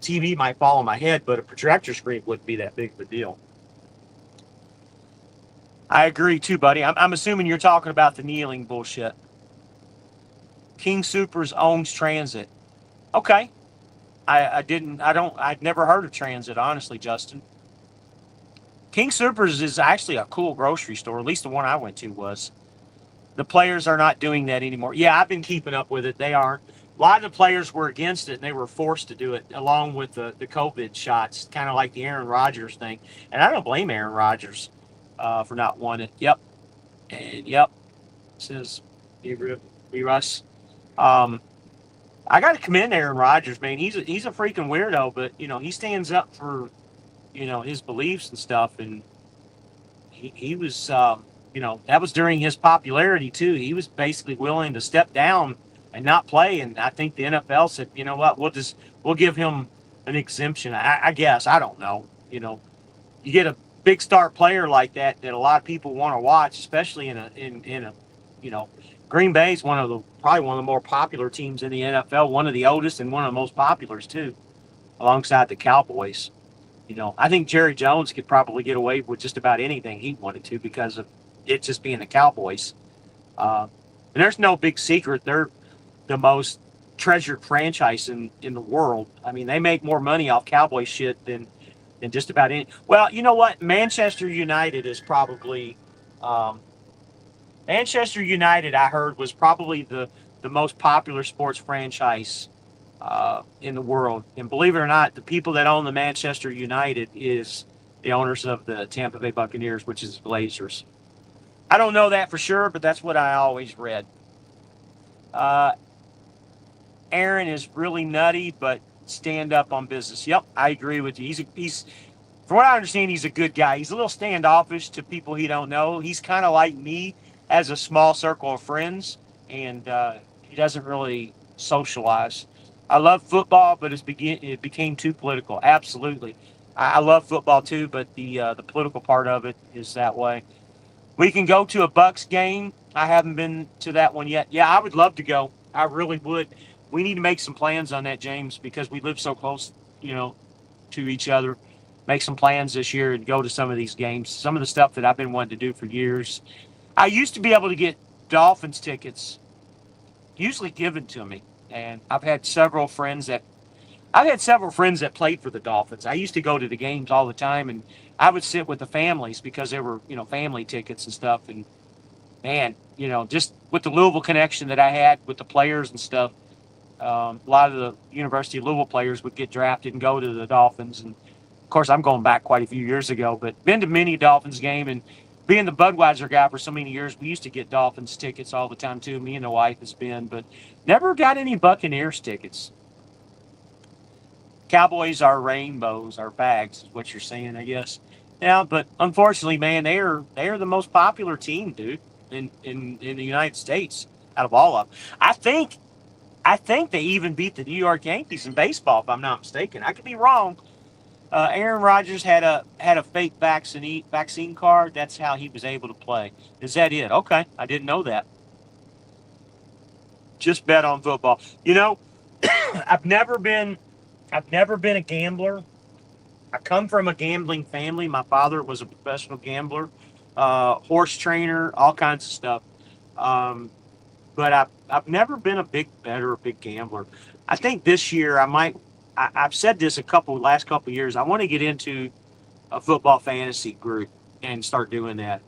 TV might fall on my head, but a projector screen wouldn't be that big of a deal. I agree too, buddy. I'm assuming you're talking about the kneeling bullshit. King Supers owns Transit. Okay. I'd never heard of Transit, honestly, Justin. King Supers is actually a cool grocery store. At least the one I went to was. The players are not doing that anymore. Yeah, I've been keeping up with it. They aren't. A lot of the players were against it, and they were forced to do it along with the COVID shots, kind of like the Aaron Rodgers thing. And I don't blame Aaron Rodgers for not wanting it. Yep. And yep. It says be Russ. I got to commend Aaron Rodgers, man. He's a freaking weirdo, but he stands up for his beliefs and stuff, and he was that was during his popularity too. He was basically willing to step down and not play, and I think the NFL said, you know what, we'll give him an exemption. I guess I don't know. You get a big star player like that a lot of people want to watch, especially in a Green Bay is probably one of the more popular teams in the NFL, one of the oldest and one of the most populars too, alongside the Cowboys. I think Jerry Jones could probably get away with just about anything he wanted to because of it just being the Cowboys. And there's no big secret. They're the most treasured franchise in the world. I mean, they make more money off Cowboy shit than just about any. Well, you know what? Manchester United is probably Manchester United, I heard, was probably the most popular sports franchise in the world. And believe it or not, the people that own the Manchester United is the owners of the Tampa Bay Buccaneers, which is the Blazers. I don't know that for sure, but that's what I always read. Uh, Aaron is really nutty, but stand up on business. Yep, I agree with you. He's from what I understand, he's a good guy. He's a little standoffish to people he don't know. He's kind of like me, has a small circle of friends, and he doesn't really socialize. I love football, but it became too political. Absolutely, I love football too, but the political part of it is that way. We can go to a Bucks game. I haven't been to that one yet. Yeah, I would love to go. I really would. We need to make some plans on that, James, because we live so close, to each other. Make some plans this year and go to some of these games. Some of the stuff that I've been wanting to do for years. I used to be able to get Dolphins tickets, usually given to me, and I've had several friends that played for the Dolphins. I used to go to the games all the time, and I would sit with the families because they were, family tickets and stuff. And man, just with the Louisville connection that I had with the players and stuff, a lot of the University of Louisville players would get drafted and go to the Dolphins. And of course, I'm going back quite a few years ago, but been to many Dolphins game. And being the Budweiser guy for so many years, we used to get Dolphins tickets all the time too. Me and the wife has been, but never got any Buccaneers tickets. Cowboys are rainbows, are bags, is what you're saying, I guess. Yeah, but unfortunately, man, they are the most popular team, dude, in the United States out of all of them. I think they even beat the New York Yankees in baseball, if I'm not mistaken. I could be wrong. Aaron Rodgers had a fake vaccine card. That's how he was able to play. Is that it? Okay, I didn't know that. Just bet on football. I've never been a gambler. I come from a gambling family. My father was a professional gambler, horse trainer, all kinds of stuff. Um, but I've never been a big better, a big gambler. I think this year I might. I've said this last couple years. I want to get into a football fantasy group and start doing that.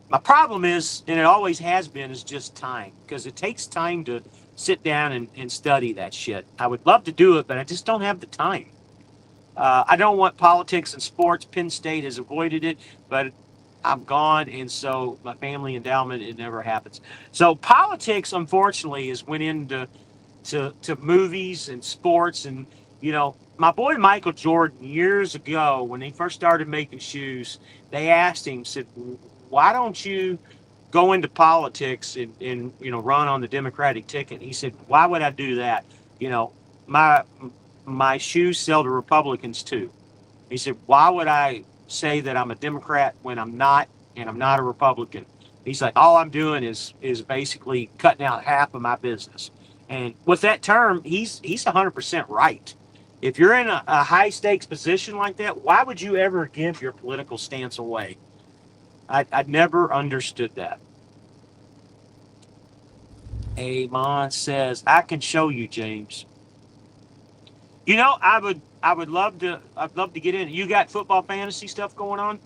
My problem is, and it always has been, is just time because it takes time to sit down and study that shit. I would love to do it, but I just don't have the time. I don't want politics and sports. Penn State has avoided it, but I'm gone, and so my family endowment, it never happens. So politics, unfortunately, is went into to movies and sports, and my boy Michael Jordan years ago when he first started making shoes, they asked him, said, "Why don't you go into politics and run on the Democratic ticket?" He said, "Why would I do that? You know, my my shoes sell to Republicans too." He said, "Why would I say that I'm a Democrat when I'm not, and I'm not a Republican?" He's like, "All I'm doing is basically cutting out half of my business." And with that term, he's 100% right. If you're in a high stakes position like that, why would you ever give your political stance away? I never understood that. Amon says, "I can show you, James." I'd love to get in. You got football fantasy stuff going on?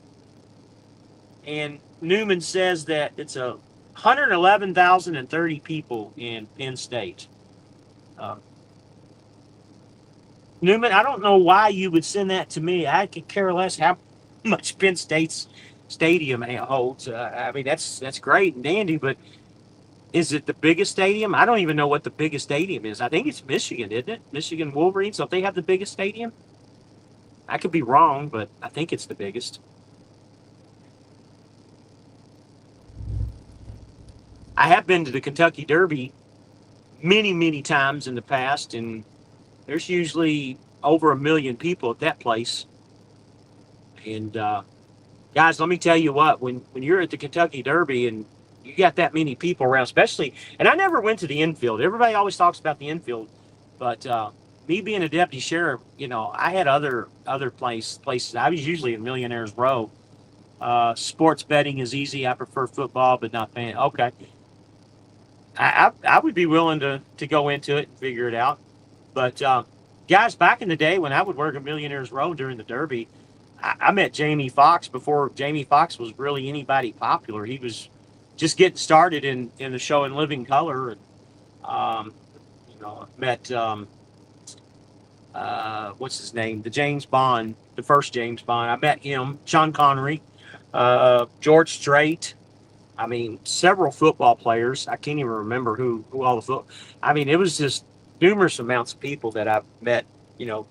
And Newman says that it's 111,030 people in Penn State. Uh, Newman, I don't know why you would send that to me. I could care less how much Penn State's stadium holds. I mean, that's great and dandy, but is it the biggest stadium? I don't even know what the biggest stadium is. I think it's Michigan, isn't it? Michigan Wolverines. So if they have the biggest stadium, I could be wrong, but I think it's the biggest. I have been to the Kentucky Derby many, many times in the past, and there's usually over 1 million people at that place. And guys, let me tell you what, when you're at the Kentucky Derby and you got that many people around, especially, and I never went to the infield. Everybody always talks about the infield, but me being a deputy sheriff, I had other places. I was usually in Millionaires Row. Sports betting is easy. I prefer football, but not fan. Okay, I would be willing to go into it and figure it out. But guys, back in the day when I would work at Millionaires Row during the Derby, I met Jamie Foxx before Jamie Foxx was really anybody popular. He was just getting started in the show in living color, and met what's his name, the James Bond, the first James Bond. I met him, Sean Connery, George Strait. I mean, several football players. I can't even remember who all the foot. I mean, it was just numerous amounts of people that I've met.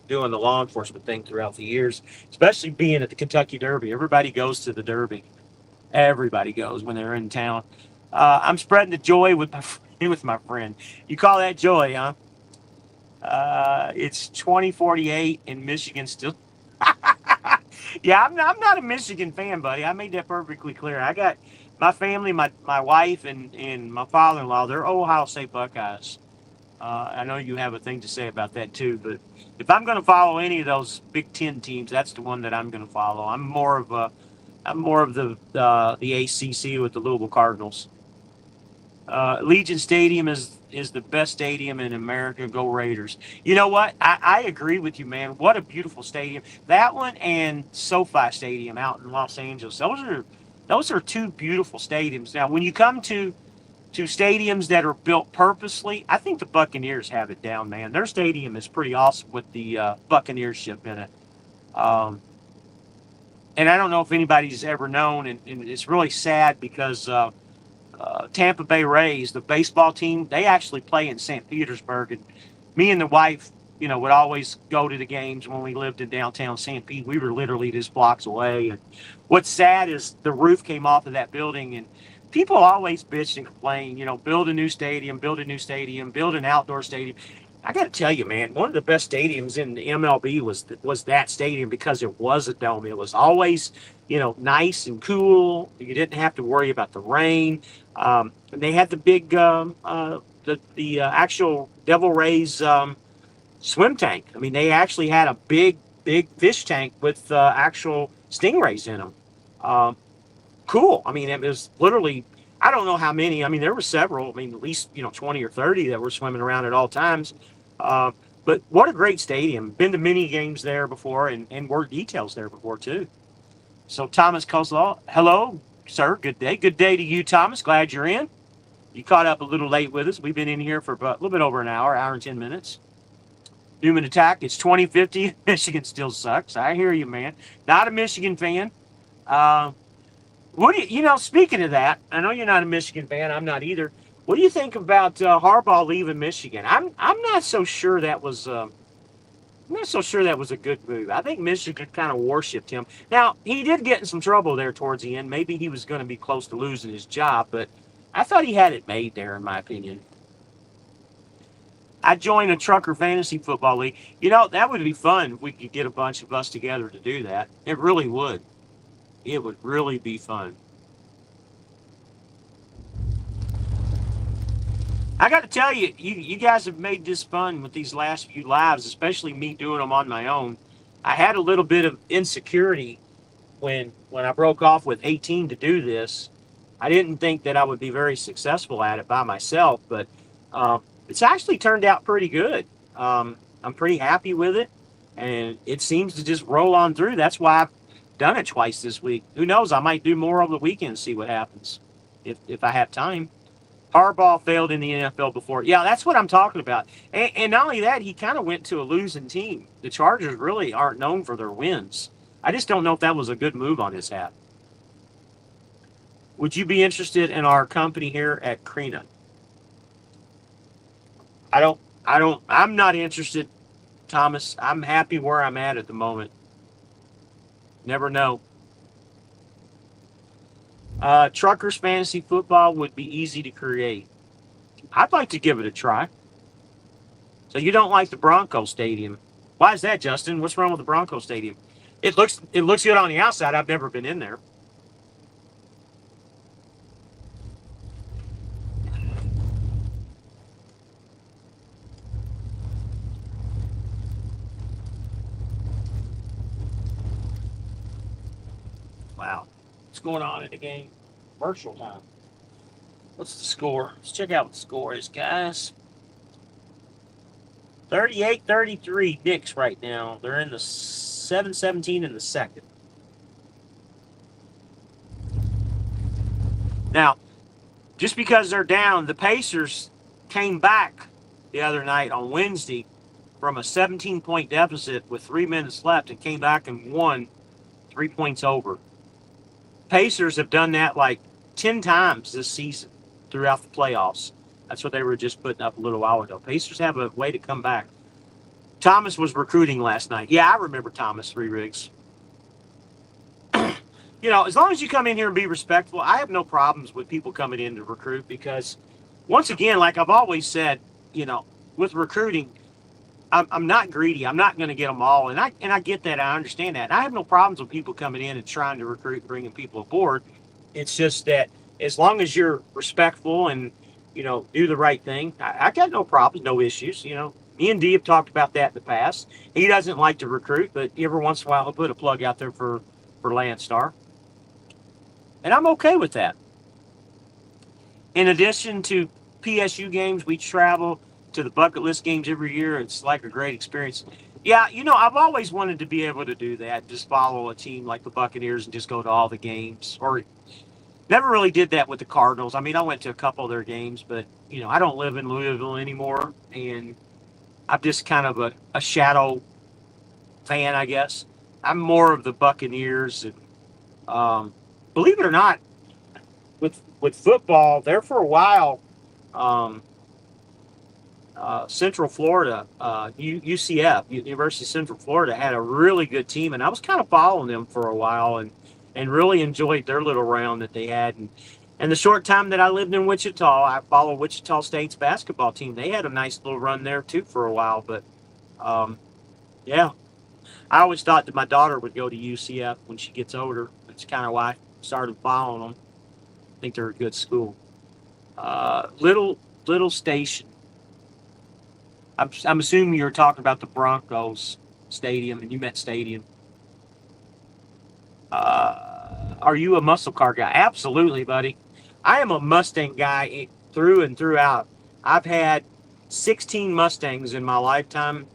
Doing the law enforcement thing throughout the years, especially being at the Kentucky Derby. Everybody goes to the Derby. Everybody goes when they're in town. I'm spreading the joy with my friend. You call that joy, huh? It's 2048 in Michigan still. Yeah, I'm not a Michigan fan, buddy. I made that perfectly clear. I got my family, my wife, and my father-in-law. They're Ohio State Buckeyes. I know you have a thing to say about that too, but if I'm going to follow any of those Big Ten teams, that's the one that I'm going to follow. I'm more of the ACC with the Louisville Cardinals. Legion Stadium is the best stadium in America. Go Raiders! You know what? I agree with you, man. What a beautiful stadium. That one and SoFi Stadium out in Los Angeles. Those are two beautiful stadiums. Now, when you come to stadiums that are built purposely, I think the Buccaneers have it down, man. Their stadium is pretty awesome with the Buccaneers ship in it. Um, and I don't know if anybody's ever known, and it's really sad because Tampa Bay Rays, the baseball team, they actually play in St. Petersburg. And me and the wife, would always go to the games when we lived in downtown St. Pete. We were literally just blocks away. And what's sad is the roof came off of that building, and people always bitch and complain, build a new stadium, build a new stadium, build an outdoor stadium. I got to tell you, man, one of the best stadiums in the MLB was that stadium because it was a dome. It was always, nice and cool. You didn't have to worry about the rain. And they had the big, the actual Devil Rays swim tank. I mean, they actually had a big big fish tank with actual stingrays in them. Um, cool. I mean, it was literally, I don't know how many. I mean, there were several. I mean, at least 20 or 30 that were swimming around at all times. Uh, but what a great stadium. Been to many games there before, and worked details there before too. So Thomas Kozlov, hello, sir. Good day. Good day to you, Thomas. Glad you're in. You caught up a little late with us. We've been in here for about a little bit over an hour and 10 minutes. Newman Attack, it's 2050. Michigan still sucks. I hear you, man. Not a Michigan fan. Uh, what do you know, speaking of that, I know you're not a Michigan fan. I'm not either. What do you think about Harbaugh leaving Michigan? I'm not so sure that was I'm not so sure that was a good move. I think Michigan kind of worshipped him. Now, he did get in some trouble there towards the end. Maybe he was going to be close to losing his job, but I thought he had it made there, in my opinion. I joined a trucker fantasy football league. That would be fun if we could get a bunch of us together to do that. It really would. It would really be fun. I got to tell you, you guys have made this fun with these last few lives, especially me doing them on my own. I had a little bit of insecurity when I broke off with 18 to do this. I didn't think that I would be very successful at it by myself, but it's actually turned out pretty good. I'm pretty happy with it, and it seems to just roll on through. That's why I've done it twice this week. Who knows? I might do more over the weekend, see what happens if I have time. Harbaugh failed in the NFL before. Yeah, that's what I'm talking about. And not only that, he kind of went to a losing team. The Chargers really aren't known for their wins. I just don't know if that was a good move on his hat. Would you be interested in our company here at Crena? I'm not interested, Thomas. I'm happy where I'm at the moment. Never know. Truckers fantasy football would be easy to create. I'd like to give it a try. So you don't like the Bronco Stadium? Why is that, Justin? What's wrong with the Bronco Stadium? It looks good on the outside. I've never been in there. Wow. What's going on in the game? Commercial time. What's the score? Let's check out what the score is, guys. 38-33 Knicks right now. They're in the 7-17 in the second. Now, just because they're down, the Pacers came back the other night on Wednesday from a 17-point deficit with 3 minutes left and came back and won 3 points over. Pacers have done that like 10 times this season throughout the playoffs. That's what they were just putting up a little while ago. Pacers have a way to come back. Thomas was recruiting last night. Yeah, I remember Thomas, Three Rigs. As long as you come in here and be respectful, I have no problems with people coming in to recruit because, once again, like I've always said, with recruiting, I'm not greedy. I'm not going to get them all, and I get that. I understand that. And I have no problems with people coming in and trying to recruit, bringing people aboard. It's just that as long as you're respectful and do the right thing, I got no problems, no issues. Me and D have talked about that in the past. He doesn't like to recruit, but every once in a while he'll put a plug out there for Landstar. And I'm okay with that. In addition to PSU games, we travel to the bucket list games every year. It's like a great experience. Yeah, I've always wanted to be able to do that, just follow a team like the Buccaneers and just go to all the games. Or never really did that with the Cardinals. I mean, I went to a couple of their games, but, I don't live in Louisville anymore. And I'm just kind of a shadow fan, I guess. I'm more of the Buccaneers. And believe it or not, with football, there for a while, Central Florida, UCF, University of Central Florida, had a really good team, and I was kind of following them for a while and really enjoyed their little round that they had. And the short time that I lived in Wichita, I followed Wichita State's basketball team. They had a nice little run there, too, for a while. But, yeah, I always thought that my daughter would go to UCF when she gets older. That's kind of why I started following them. I think they're a good school. Little station. I'm assuming you're talking about the Broncos Stadium, and you met Stadium. Are you a muscle car guy? Absolutely, buddy. I am a Mustang guy through and throughout. I've had 16 Mustangs in my lifetime,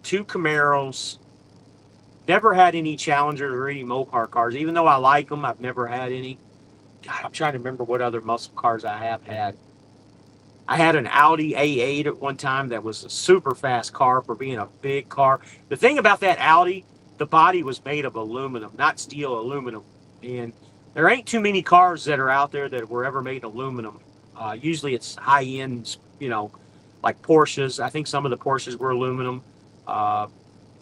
two Camaros. Never had any Challengers or any Mopar cars. Even though I like them, I've never had any. God, I'm trying to remember what other muscle cars I have had. I had an Audi A8 at one time that was a super fast car for being a big car. The thing about that Audi, the body was made of aluminum, not steel, aluminum. And there ain't too many cars that are out there that were ever made aluminum. Usually it's high end, like Porsches. I think some of the Porsches were aluminum. Uh,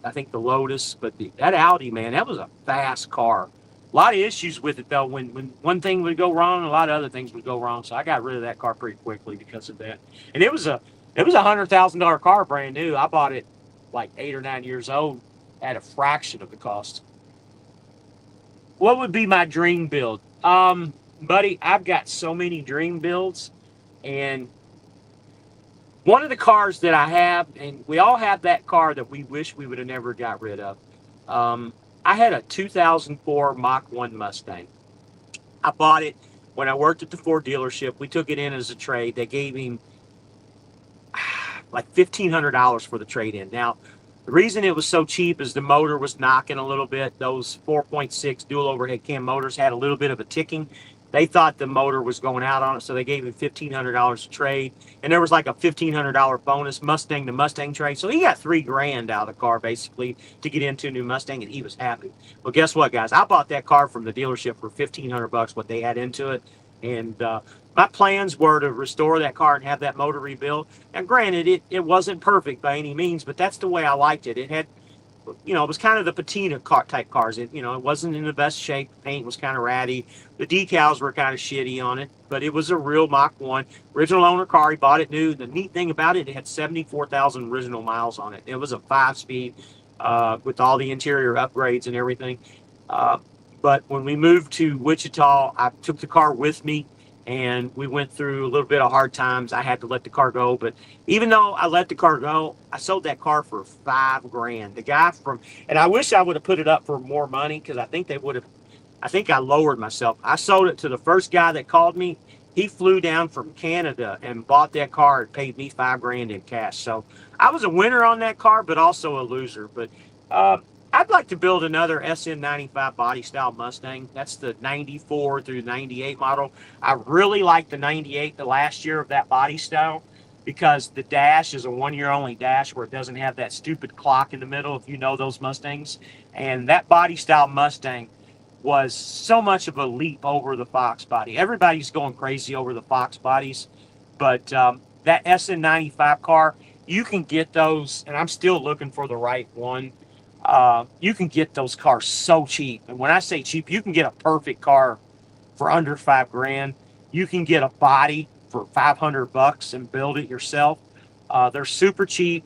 I think the Lotus, but that Audi, man, that was a fast car. A lot of issues with it though. When one thing would go wrong, a lot of other things would go wrong. So I got rid of that car pretty quickly because of that. And it was $100,000 car, brand new. I bought it like 8 or 9 years old at a fraction of the cost. What would be my dream build? Buddy, I've got so many dream builds, and one of the cars that I have, and we all have that car that we wish we would have never got rid of. Um, I had a 2004 Mach 1 Mustang. I bought it when I worked at the Ford dealership. We took it in as a trade. They gave him like $1,500 for the trade in. Now, the reason it was so cheap is the motor was knocking a little bit. Those 4.6 dual overhead cam motors had a little bit of a ticking. They thought the motor was going out on it, so they gave him $1,500 to trade. And there was like a $1,500 bonus Mustang to Mustang trade. So he got $3,000 out of the car basically to get into a new Mustang, and he was happy. Well, guess what, guys? I bought that car from the dealership for $1,500, what they had into it. And my plans were to restore that car and have that motor rebuilt. And granted, it wasn't perfect by any means, but that's the way I liked it. It had, it was kind of the patina car type cars. It wasn't in the best shape. The paint was kind of ratty. The decals were kind of shitty on it, but it was a real Mach 1. Original owner car. He bought it new. The neat thing about it, it had 74,000 original miles on it. It was a 5-speed with all the interior upgrades and everything. Uh, but when we moved to Wichita, I took the car with me, and we went through a little bit of hard times. I had to let the car go, but even though I let the car go, I sold that car for $5,000. The guy and I wish I would have put it up for more money because I think they would have. I think I lowered myself. I sold it to the first guy that called me. He flew down from Canada and bought that car and paid me $5,000 in cash. So I was a winner on that car, but also a loser. But uh, I'd like to build another SN95 body style Mustang. That's the 94 through 98 model. I really like the 98, the last year of that body style, because the dash is a 1 year only dash where it doesn't have that stupid clock in the middle, if you know those Mustangs. And that body style Mustang was so much of a leap over the Fox body. Everybody's going crazy over the Fox bodies, but that SN95 car, you can get those, and I'm still looking for the right one. You can get those cars so cheap. And when I say cheap, you can get a perfect car for under $5,000. You can get a body for $500 and build it yourself. They're super cheap.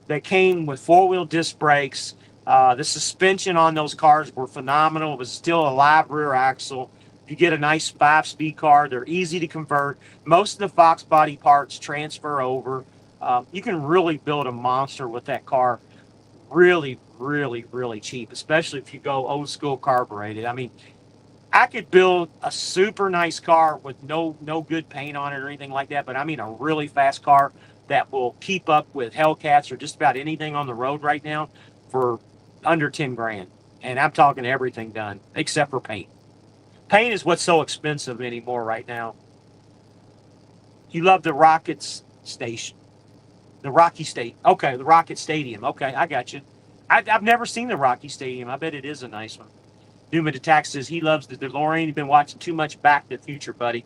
They came with 4-wheel disc brakes. The suspension on those cars were phenomenal. It was still a live rear axle. You get a nice 5-speed car. They're easy to convert. Most of the Fox body parts transfer over. You can really build a monster with that car really, really, really cheap, especially if you go old school carbureted. I mean, I could build a super nice car with no good paint on it or anything like that, but I mean a really fast car that will keep up with Hellcats or just about anything on the road right now for under 10 grand. And I'm talking everything done except for paint. Paint is what's so expensive anymore right now. You love the Rockets station, the Rocky State. Okay, the Rocket Stadium. Okay, I got you. I've never seen the Rocky Stadium. I bet it is a nice one. Newman Attack says he loves the DeLorean. You've been watching too much Back to the Future, buddy.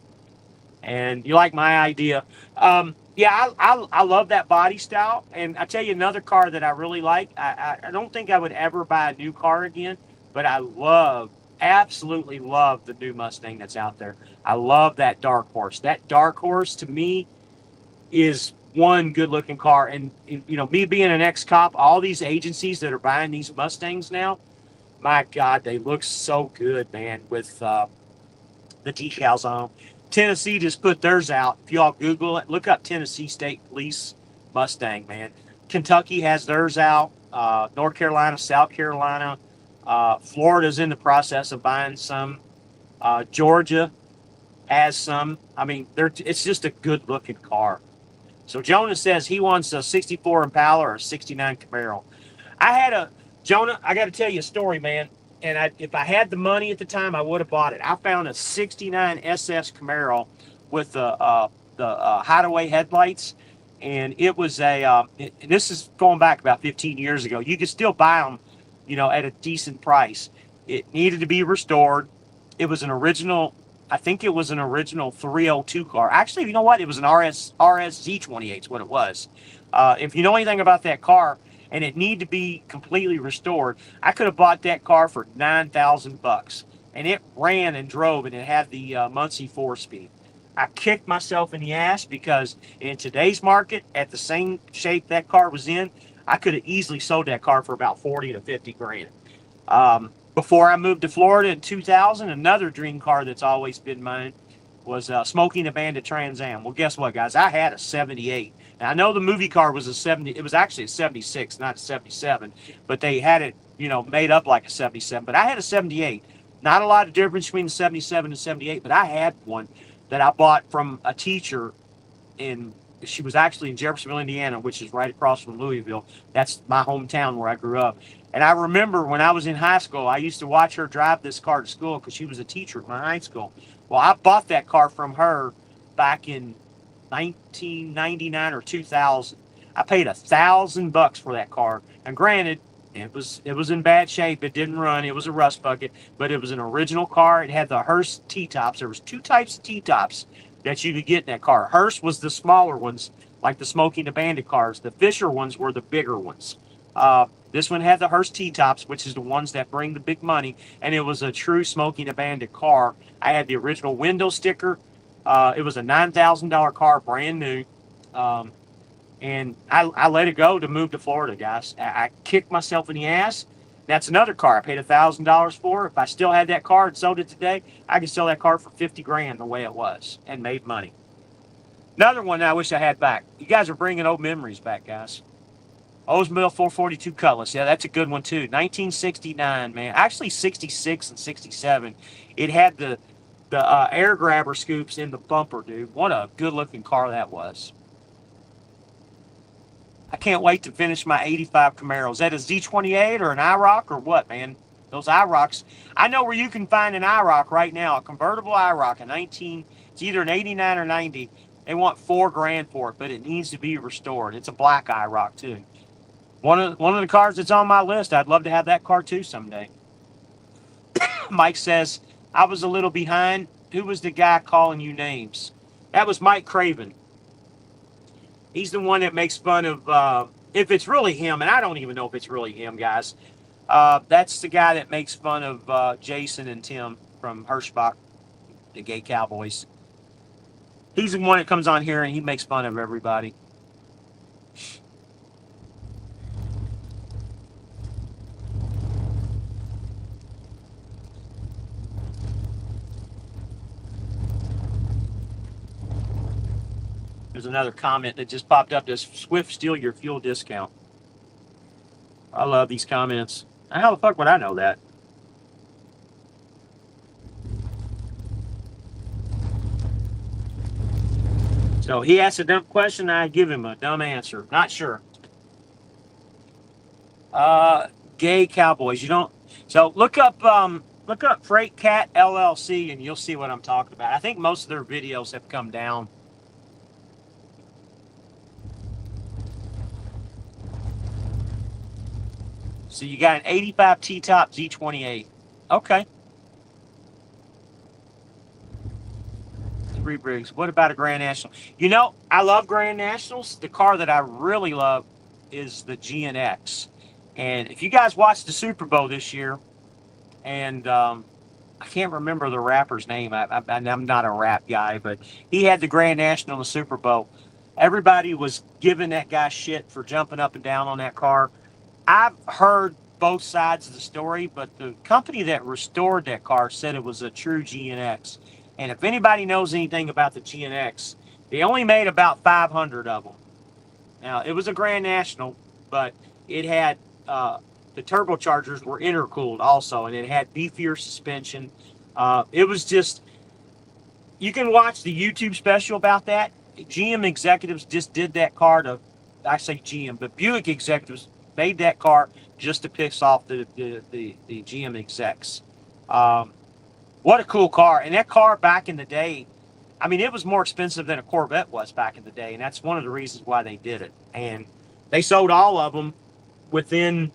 And you like my idea. Yeah, I love that body style. And I tell you another car that I really like. I don't think I would ever buy a new car again, but I absolutely love the new Mustang that's out there. I love that Dark Horse. That Dark Horse to me is one good looking car. And, me being an ex-cop, all these agencies that are buying these Mustangs now, my God, they look so good, man, with the decals on them. Tennessee just put theirs out. If y'all Google it, look up Tennessee State Police Mustang, man. Kentucky has theirs out. North Carolina, South Carolina. Florida's in the process of buying some. Georgia has some. I mean, it's just a good looking car. So Jonas says he wants a 64 Impala or a 69 Camaro. I had a Jonah. I got to tell you a story, man. And if I had the money at the time, I would have bought it. I found a '69 SS Camaro with the hideaway headlights, and it was this is going back about 15 years ago. You could still buy them, at a decent price. It needed to be restored. It was an original. I think it was an original 302 car. Actually, you know what? It was an RS Z28. Is what it was. If you know anything about that car, and it needed to be completely restored, I could have bought that car for $9,000, and it ran and drove, and it had the Muncie 4-speed. I kicked myself in the ass because in today's market, at the same shape that car was in, I could have easily sold that car for about 40 to 50 grand. Before I moved to Florida in 2000, another dream car that's always been mine was Smoking a Bandit Trans Am. Well, guess what, guys? I had a 78. Now, I know the movie car was a 70. It was actually a 76, not a 77, but they had it, made up like a 77. But I had a 78. Not a lot of difference between the 77 and 78, but I had one that I bought from a teacher she was actually in Jeffersonville, Indiana, which is right across from Louisville. That's my hometown where I grew up. And I remember when I was in high school, I used to watch her drive this car to school because she was a teacher at my high school. Well, I bought that car from her back in 1999 or 2000. I paid $1,000 for that car. And granted, it was in bad shape. It didn't run. It was a rust bucket, but it was an original car. It had the Hearst T-tops. There was two types of T-tops that you could get in that car. Hearst was the smaller ones, like the Smoking the Bandit cars. The Fisher ones were the bigger ones. This one had the Hearst T-tops, which is the ones that bring the big money, and it was a true Smoking the Bandit car. I had the original window sticker. It was a $9,000 car, brand new. And I let it go to move to Florida, guys. I kicked myself in the ass. That's another car I paid $1,000 for. If I still had that car and sold it today, I could sell that car for 50 grand the way it was and made money. Another one that I wish I had back. You guys are bringing old memories back, guys. Oldsmobile 442 Cutlass. Yeah, that's a good one too. 1969, man. Actually 66 and 67. It had the air grabber scoops in the bumper, dude. What a good looking car that was. I can't wait to finish my 85 Camaro. Is that a Z28 or an IROC or what, man? Those IROCs. I know where you can find an IROC right now, a convertible IROC, it's either an 89 or 90. They want $4 grand for it, but it needs to be restored. It's a black IROC too. One of the cars that's on my list. I'd love to have that car too someday. Mike says, I was a little behind. Who was the guy calling you names? That was Mike Craven. He's the one that makes fun of, if it's really him, and I don't even know if it's really him, guys. That's the guy that makes fun of Jason and Tim from Hirschbach, the Gay Cowboys. He's the one that comes on here and he makes fun of everybody. There's another comment that just popped up. Does Swift steal your fuel discount? I love these comments. How the fuck would I know that? So he asked a dumb question, I give him a dumb answer. Not sure. Gay Cowboys. You don't. So look up Freight Cat LLC and you'll see what I'm talking about. I think most of their videos have come down. So you got an 85 T-top Z28. Okay. Three Briggs. What about a Grand National? I love Grand Nationals. The car that I really love is the GNX. And if you guys watched the Super Bowl this year, and I can't remember the rapper's name. I'm not a rap guy, but he had the Grand National in the Super Bowl. Everybody was giving that guy shit for jumping up and down on that car. I've heard both sides of the story, but the company that restored that car said it was a true GNX. And if anybody knows anything about the GNX, they only made about 500 of them. Now, it was a Grand National, but it had the turbochargers were intercooled also, and it had beefier suspension. It was just, you can watch the YouTube special about that. GM executives just did that car to, I say GM, but Buick executives made that car just to piss off the GM execs. Um, what a cool car. And that car back in the day, I mean, it was more expensive than a Corvette was back in the day, and that's one of the reasons why they did it. And they sold all of them within,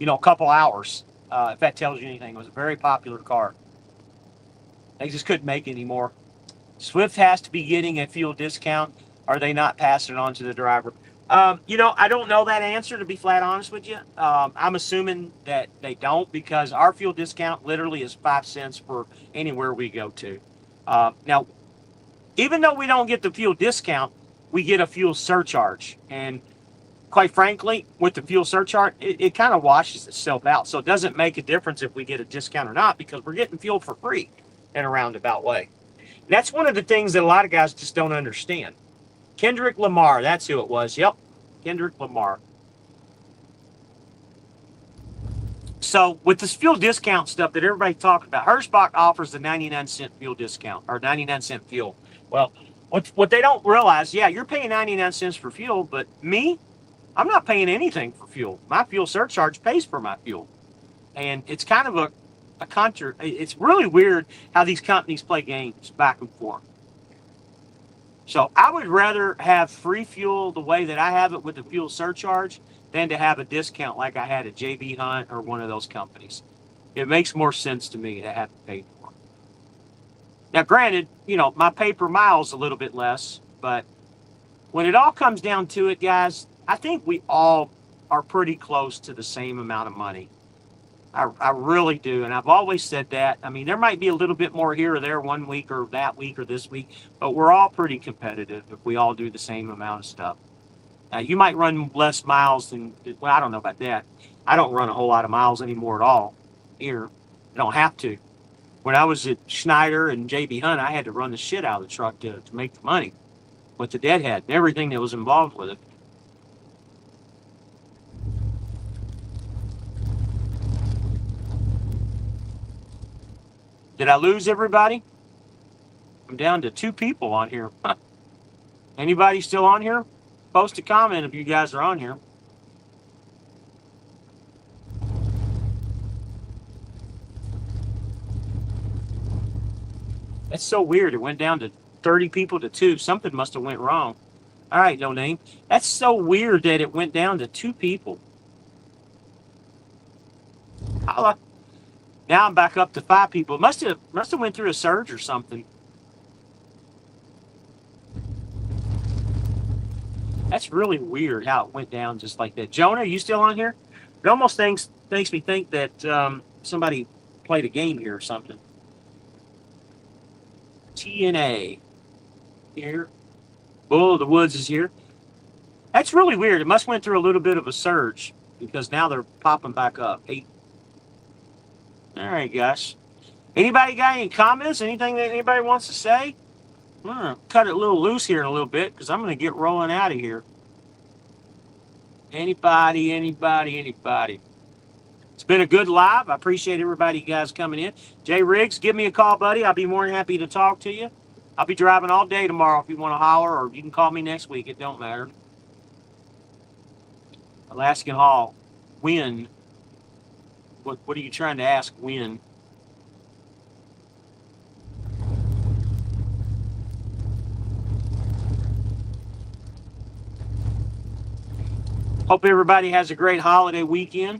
a couple hours. If that tells you anything, it was a very popular car. They just couldn't make any more. Swift has to be getting a fuel discount. Are they not passing it on to the driver? I don't know that answer, to be flat honest with you. I'm assuming that they don't, because our fuel discount literally is 5 cents for anywhere we go to. Now, even though we don't get the fuel discount, we get a fuel surcharge. And quite frankly, with the fuel surcharge, it kind of washes itself out. So it doesn't make a difference if we get a discount or not, because we're getting fuel for free in a roundabout way. And that's one of the things that a lot of guys just don't understand. Kendrick Lamar, that's who it was. Yep, Kendrick Lamar. So with this fuel discount stuff that everybody's talking about, Hirschbach offers the 99-cent fuel discount, or 99-cent fuel. Well, what they don't realize, yeah, you're paying 99 cents for fuel, but me, I'm not paying anything for fuel. My fuel surcharge pays for my fuel. And it's kind of it's really weird how these companies play games back and forth. So I would rather have free fuel the way that I have it with the fuel surcharge than to have a discount like I had at JB Hunt or one of those companies. It makes more sense to me to have to pay for it. Now, granted, my pay per mile is a little bit less, but when it all comes down to it, guys, I think we all are pretty close to the same amount of money. I really do, and I've always said that. I mean, there might be a little bit more here or there one week or that week or this week, but we're all pretty competitive if we all do the same amount of stuff. Now, you might run less miles than, well, I don't know about that. I don't run a whole lot of miles anymore at all here. I don't have to. When I was at Schneider and JB Hunt, I had to run the shit out of the truck to make the money with the deadhead and everything that was involved with it. Did I lose everybody? I'm down to 2 people on here. Anybody still on here? Post a comment if you guys are on here. That's so weird. It went down to 30 people to 2. Something must have went wrong. All right, no name. That's so weird that it went down to 2 people. Holla. Now I'm back up to 5 people. Must have went through a surge or something. That's really weird how it went down just like that. Jonah, are you still on here? It almost makes me think that somebody played a game here or something. TNA here. Bull of the Woods is here. That's really weird. It must went through a little bit of a surge because now they're popping back up. 8. All right, guys. Anybody got any comments? Anything that anybody wants to say? I'm going to cut it a little loose here in a little bit because I'm going to get rolling out of here. Anybody? It's been a good live. I appreciate everybody, guys, coming in. Jay Riggs, give me a call, buddy. I'll be more than happy to talk to you. I'll be driving all day tomorrow if you want to holler, or you can call me next week. It don't matter. Alaskan Hall. When? What are you trying to ask? When? Hope everybody has a great holiday weekend.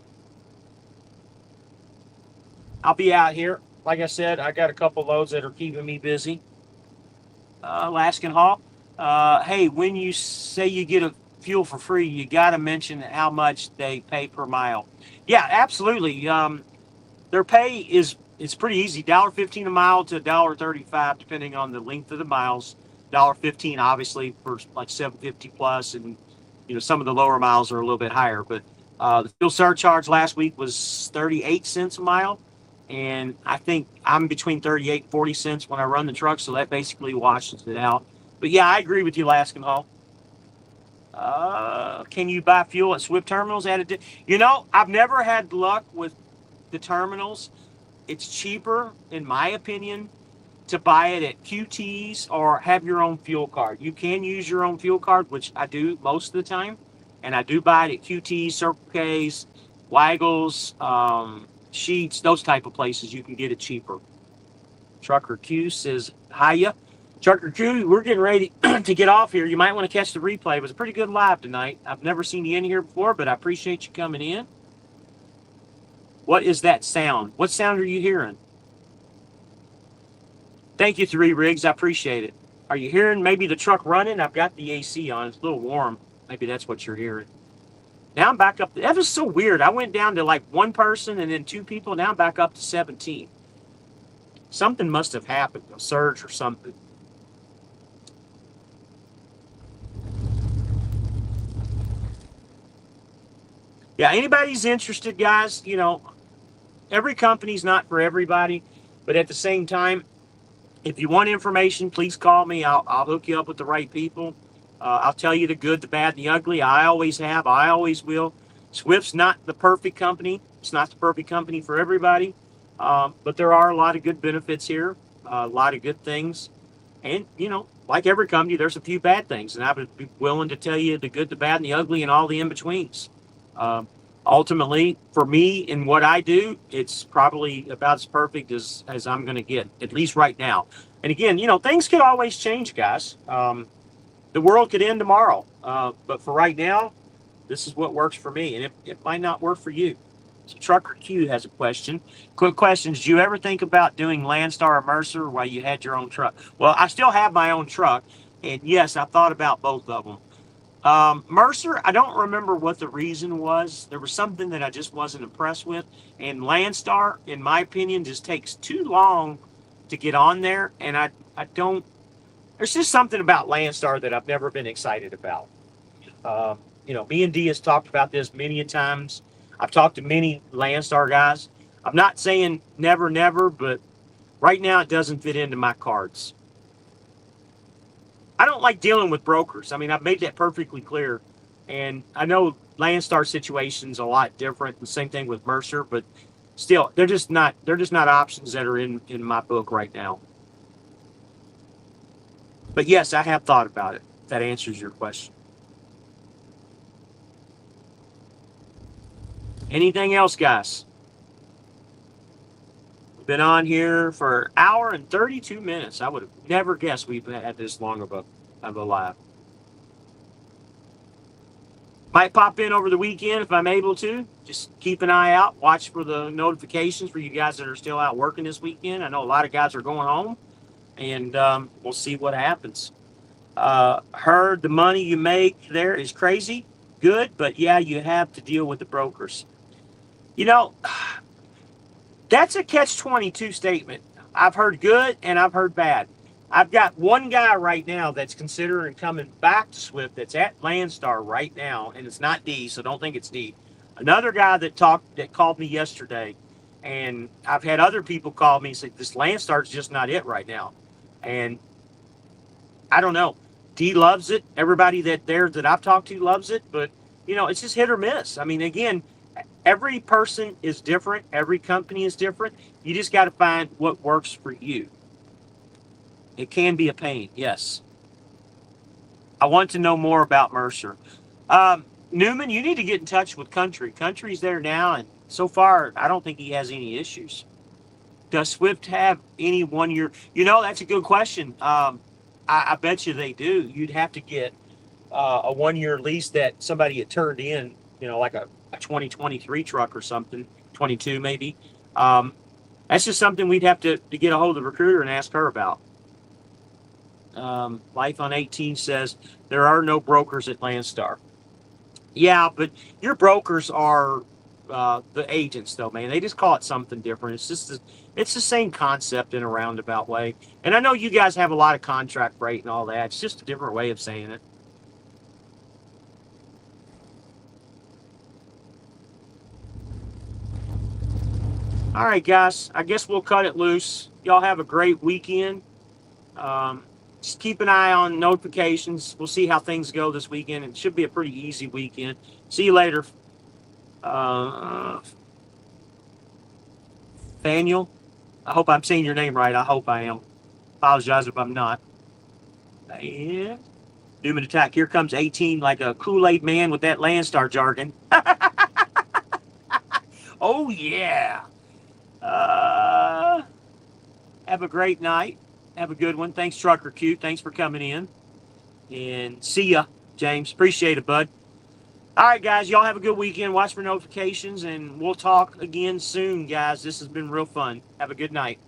I'll be out here. Like I said, I got a couple loads that are keeping me busy. Alaskan Hall. Hey, when you say you get a fuel for free, you got to mention how much they pay per mile. Yeah, absolutely. Their pay it's pretty easy. $1.15 a mile to $1.35 depending on the length of the miles. $1.15 obviously for like 750 plus, and some of the lower miles are a little bit higher. But the fuel surcharge last week was 38 cents a mile, and I think I'm between 38 and 40 cents when I run the truck, so that basically washes it out. But yeah, I agree with you, Alaskan Hall. Can you buy fuel at Swift terminals? You know, I've never had luck with the terminals. It's cheaper, in my opinion, to buy it at QTs or have your own fuel card. You can use your own fuel card, which I do most of the time, and I do buy it at QTs, Circle K's, Waggles, Sheets, those type of places. You can get it cheaper. Trucker Q says, hiya. Trucker Q, we're getting ready to get off here. You might want to catch the replay. It was a pretty good live tonight. I've never seen you in here before, but I appreciate you coming in. What is that sound? What sound are you hearing? Thank you, Three Rigs. I appreciate it. Are you hearing maybe the truck running? I've got the AC on. It's a little warm. Maybe that's what you're hearing. Now I'm back up. That was so weird. I went down to like one person and then two people. Now I'm back up to 17. Something must have happened, a surge or something. Yeah, anybody's interested, guys, you know, every company's not for everybody, but at the same time, if you want information, please call me. I'll hook you up with the right people. I'll tell you the good, the bad, and the ugly. I always have. I always will. Swift's not the perfect company. It's not the perfect company for everybody, but there are a lot of good benefits here, a lot of good things. And, you know, like every company, there's a few bad things, and I would be willing to tell you the good, the bad, and the ugly, and all the in-betweens. Ultimately, for me and what I do, it's probably about as perfect as I'm going to get, at least right now. And again, you know, things could always change, guys. The world could end tomorrow. But for right now, this is what works for me, and it might not work for you. So Trucker Q has a question. Quick question. Did you ever think about doing Landstar or Mercer while you had your own truck? Well, I still have my own truck, and yes, I thought about both of them. Mercer, I don't remember what the reason was. There was something that I just wasn't impressed with. And Landstar, in my opinion, just takes too long to get on there. And I don't, there's just something about Landstar that I've never been excited about. You know, me and Dee has talked about this many a times. I've talked to many Landstar guys. I'm not saying never, never, but right now it doesn't fit into my cards. I don't like dealing with brokers. I mean, I've made that perfectly clear. And I know Landstar situation's a lot different. The same thing with Mercer, but still, they're just not options that are in my book right now. But yes, I have thought about it. That answers your question. Anything else, guys? We've been on here for an hour and 32 minutes. I would have never guessed we've had this long of a live. Might pop in over the weekend if I'm able to. Just keep an eye out. Watch for the notifications for you guys that are still out working this weekend. I know a lot of guys are going home, and we'll see what happens. Heard the money you make there is crazy. Good, but yeah, you have to deal with the brokers. You know, that's a catch-22 statement. I've heard good and I've heard bad. I've got one guy right now that's considering coming back to Swift that's at Landstar right now, and it's not D, so don't think it's D. Another guy that called me yesterday, and I've had other people call me and say, this Landstar is just not it right now. And I don't know. D loves it. Everybody that I've talked to loves it, but, you know, it's just hit or miss. I mean, again, every person is different. Every company is different. You just got to find what works for you. It can be a pain, yes. I want to know more about Mercer. Newman, you need to get in touch with Country. Country's there now, and so far, I don't think he has any issues. Does Swift have any 1 year? You know, that's a good question. I bet you they do. You'd have to get a 1 year lease that somebody had turned in, you know, like a 2023 truck or something, 22 maybe. That's just something we'd have to get a hold of the recruiter and ask her about. Life on 18 says there are no brokers at Landstar. Yeah, but your brokers are the agents, though, man. They just call it something different. It's the same concept in a roundabout way. And I know you guys have a lot of contract freight and all that. It's just a different way of saying it. All right, guys. I guess we'll cut it loose. Y'all have a great weekend. just keep an eye on notifications. We'll see how things go this weekend. It should be a pretty easy weekend. See you later. Daniel, I hope I'm saying your name right. I hope I am. Apologize if I'm not. And Newman attack. Here comes 18 like a Kool-Aid man with that Landstar jargon. Oh, yeah. Have a great night. Have a good one. Thanks, Trucker Cute. Thanks for coming in. And see ya, James. Appreciate it, bud. All right, guys. Y'all have a good weekend. Watch for notifications, and we'll talk again soon, guys. This has been real fun. Have a good night.